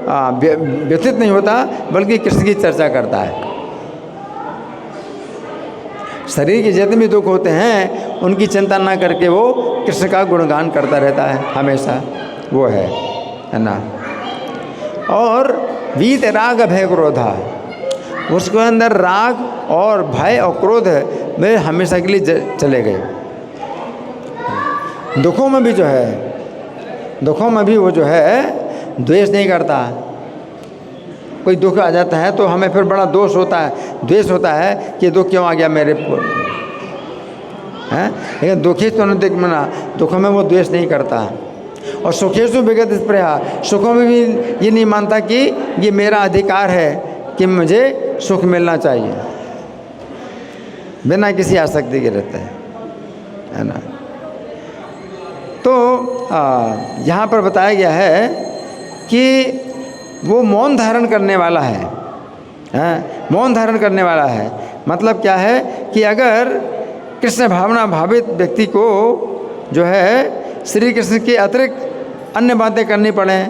व्यथित नहीं होता, बल्कि कृष्ण की चर्चा करता है। शरीर के जितने भी दुख होते हैं उनकी चिंता ना करके वो कृष्ण का गुणगान करता रहता है हमेशा, वो है ना। और वीत राग भय क्रोधा, उसके अंदर राग और भय और क्रोध में हमेशा के लिए चले गए। दुखों में भी जो है, दुखों में भी वो जो है द्वेष नहीं करता। कोई दुख आ जाता है तो हमें फिर बड़ा दोष होता है, द्वेष होता है कि दुख क्यों आ गया मेरे पर, हैं। लेकिन दुखी तो नहीं मना, दुखों में वो द्वेष नहीं करता। और सुखेशु विगत स्पृहा, सुखों में भी ये नहीं मानता कि ये मेरा अधिकार है कि मुझे सुख मिलना चाहिए, बिना किसी आसक्ति के रहता है ना। तो यहाँ पर बताया गया है कि वो मौन धारण करने वाला है, मौन धारण करने वाला है। मतलब क्या है कि अगर कृष्ण भावना भावित व्यक्ति को जो है श्री कृष्ण के अतिरिक्त अन्य बातें करनी पड़े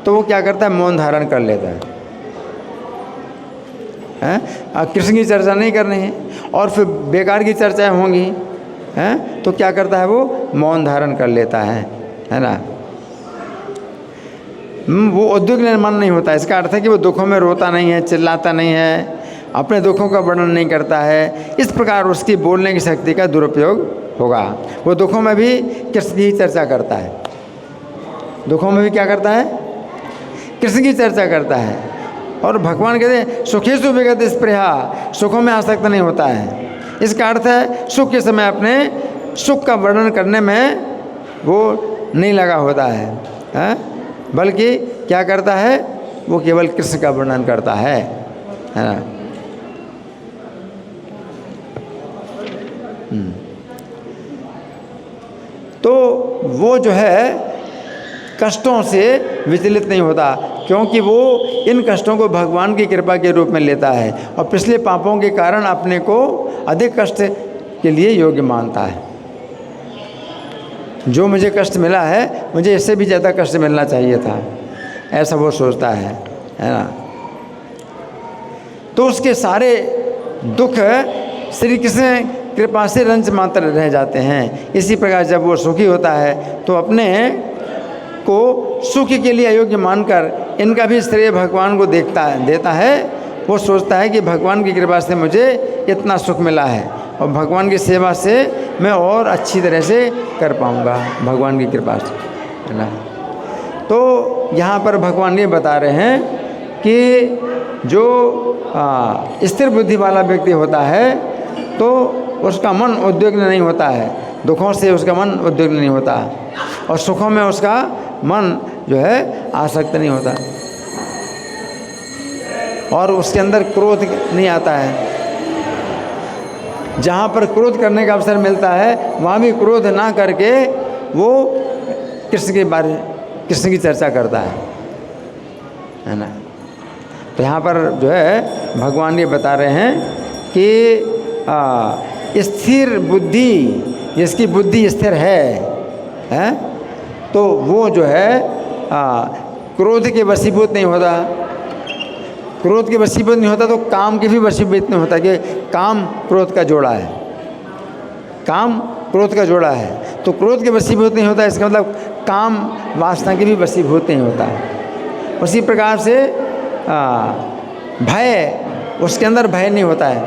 तो वो क्या करता है, मौन धारण कर लेता है। कृष्ण की चर्चा नहीं करनी है और फिर बेकार की चर्चाएं होंगी, हैं, तो क्या करता है, वो मौन धारण कर लेता है ना। वो उद्योग निर्माण नहीं होता। इसका अर्थ है कि वो दुखों में रोता नहीं है, चिल्लाता नहीं है, अपने दुखों का वर्णन नहीं करता है। इस प्रकार उसकी बोलने की शक्ति का दुरुपयोग होगा। वो दुखों में भी कृष्ण की चर्चा करता है, दुखों में भी क्या करता है, कृष्ण की चर्चा करता है। और भगवान कहते हैं सुखेशु विगत स्पृहा, सुखों में आसक्त नहीं होता है। इसका अर्थ है सुख के समय अपने सुख का वर्णन करने में वो नहीं लगा होता है, बल्कि क्या करता है, वो केवल कृष्ण का वर्णन करता है ना। तो वो जो है कष्टों से विचलित नहीं होता, क्योंकि वो इन कष्टों को भगवान की कृपा के रूप में लेता है और पिछले पापों के कारण अपने को अधिक कष्ट के लिए योग्य मानता है। जो मुझे कष्ट मिला है, मुझे इससे भी ज़्यादा कष्ट मिलना चाहिए था, ऐसा वो सोचता है ना। तो उसके सारे दुख श्री कृष्ण कृपा से रंच मात्र रह जाते हैं। इसी प्रकार जब वो सुखी होता है तो अपने को सुख के लिए अयोग्य मानकर इनका भी श्रेय भगवान को देता है। वो सोचता है कि भगवान की कृपा से मुझे इतना सुख मिला है और भगवान की सेवा से मैं और अच्छी तरह से कर पाऊँगा भगवान की कृपा से, है ना। तो यहाँ पर भगवान ये बता रहे हैं कि जो स्थिर बुद्धि वाला व्यक्ति होता है तो उसका मन उद्विग्न नहीं होता है, दुखों से उसका मन उद्विग्न नहीं होता और सुखों में उसका मन जो है आसक्त नहीं होता और उसके अंदर क्रोध नहीं आता है। जहाँ पर क्रोध करने का अवसर मिलता है वहाँ भी क्रोध ना करके वो कृष्ण की चर्चा करता है ना। तो यहाँ पर जो है भगवान ये बता रहे हैं कि स्थिर बुद्धि, जिसकी बुद्धि स्थिर है तो वो जो है क्रोध के वशीभूत नहीं होता। क्रोध के वशीभूत नहीं होता तो काम के भी वशीभूत नहीं होता कि काम क्रोध का जोड़ा है, काम क्रोध का जोड़ा है तो क्रोध के वशीभूत नहीं होता। इसका मतलब काम वासना के भी वशीभूत नहीं होता। उसी प्रकार से भय, उसके अंदर भय नहीं होता है,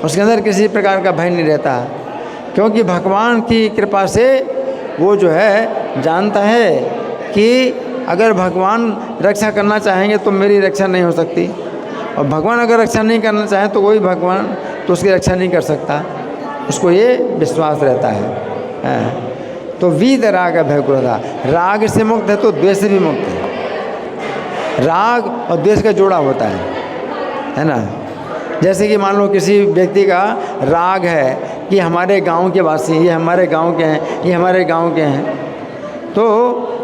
उसके अंदर किसी प्रकार का भय नहीं रहता, क्योंकि भगवान की कृपा से वो जो है जानता है कि अगर भगवान रक्षा करना चाहेंगे तो मेरी रक्षा नहीं हो सकती और भगवान अगर रक्षा नहीं करना चाहे तो कोई भगवान तो उसकी रक्षा नहीं कर सकता। उसको ये विश्वास रहता है। तो वीत राग भय क्रोधा, राग से मुक्त है तो द्वेष से भी मुक्त है। राग और द्वेष का जोड़ा होता है ना। जैसे कि मान लो किसी व्यक्ति का राग है कि हमारे गांव के वासी, ये हमारे गांव के हैं, ये हमारे गांव के हैं, तो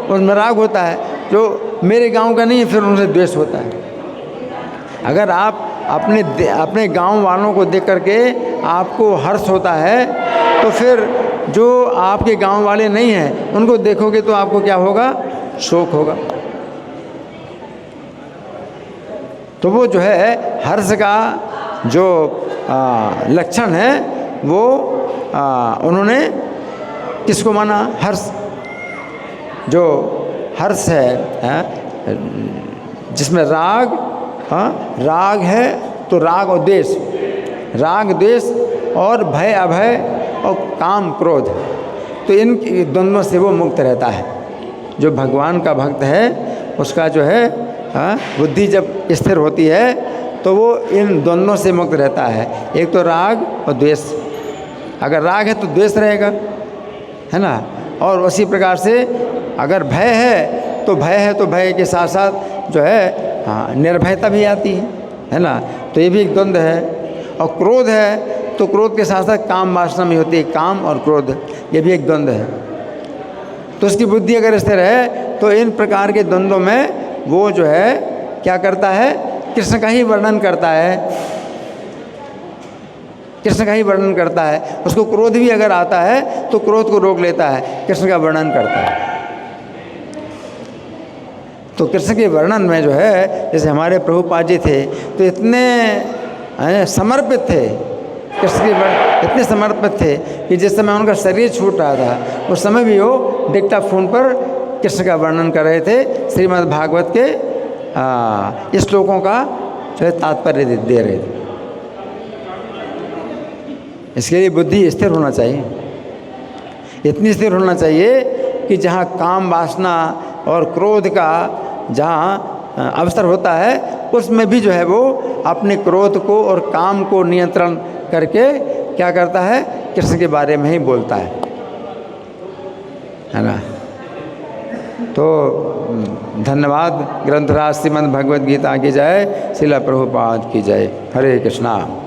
उसमें राग होता है। जो मेरे गांव का नहीं है फिर उनसे द्वेष होता है। अगर आप अपने गांव वालों को देख करके आपको हर्ष होता है, तो फिर जो आपके गांव वाले नहीं हैं उनको देखोगे तो आपको क्या होगा? शोक होगा। तो वो जो है हर्ष का जो लक्षण है वो उन्होंने किसको माना? हर्ष। जो हर्ष है जिसमें राग राग है, तो राग और द्वेष, राग द्वेष और भय अभय और काम क्रोध, तो इन द्वंद्वों से वो मुक्त रहता है। जो भगवान का भक्त है उसका जो है बुद्धि जब स्थिर होती है तो वो इन द्वंद्वों से मुक्त रहता है। एक तो राग और द्वेष, अगर राग है तो द्वेष रहेगा, है ना। और उसी प्रकार से अगर भय है तो भय के साथ साथ जो है निर्भयता भी आती है ना। तो ये भी एक द्वंद्व है। और क्रोध है तो क्रोध के साथ साथ काम वासना भी होती है, काम और क्रोध, ये भी एक द्वंद्व है। तो उसकी बुद्धि अगर स्थिर है तो इन प्रकार के द्वंद्वों में वो जो है क्या करता है? कृष्ण का ही वर्णन करता है, कृष्ण का ही वर्णन करता है। उसको क्रोध भी अगर आता है तो क्रोध को रोक लेता है, कृष्ण का वर्णन करता है। तो कृष्ण के वर्णन में जो है, जैसे हमारे प्रभुपाद जी थे तो इतने समर्पित थे, कृष्ण के इतने समर्पित थे कि जिस समय उनका शरीर छूट रहा था उस समय भी वो डिक्टाफोन पर कृष्ण का वर्णन कर रहे थे, श्रीमद् भागवत के श्लोकों का जो है तात्पर्य दे रहे थे। इसके लिए बुद्धि स्थिर होना चाहिए, इतनी स्थिर होना चाहिए कि जहाँ काम वासना और क्रोध का जहाँ अवसर होता है उसमें भी जो है वो अपने क्रोध को और काम को नियंत्रण करके क्या करता है? कृष्ण के बारे में ही बोलता है ना। तो धन्यवाद। ग्रंथराज श्रीमद् भगवद गीता की जय, श्रील प्रभुपाद की जय। हरे कृष्णा।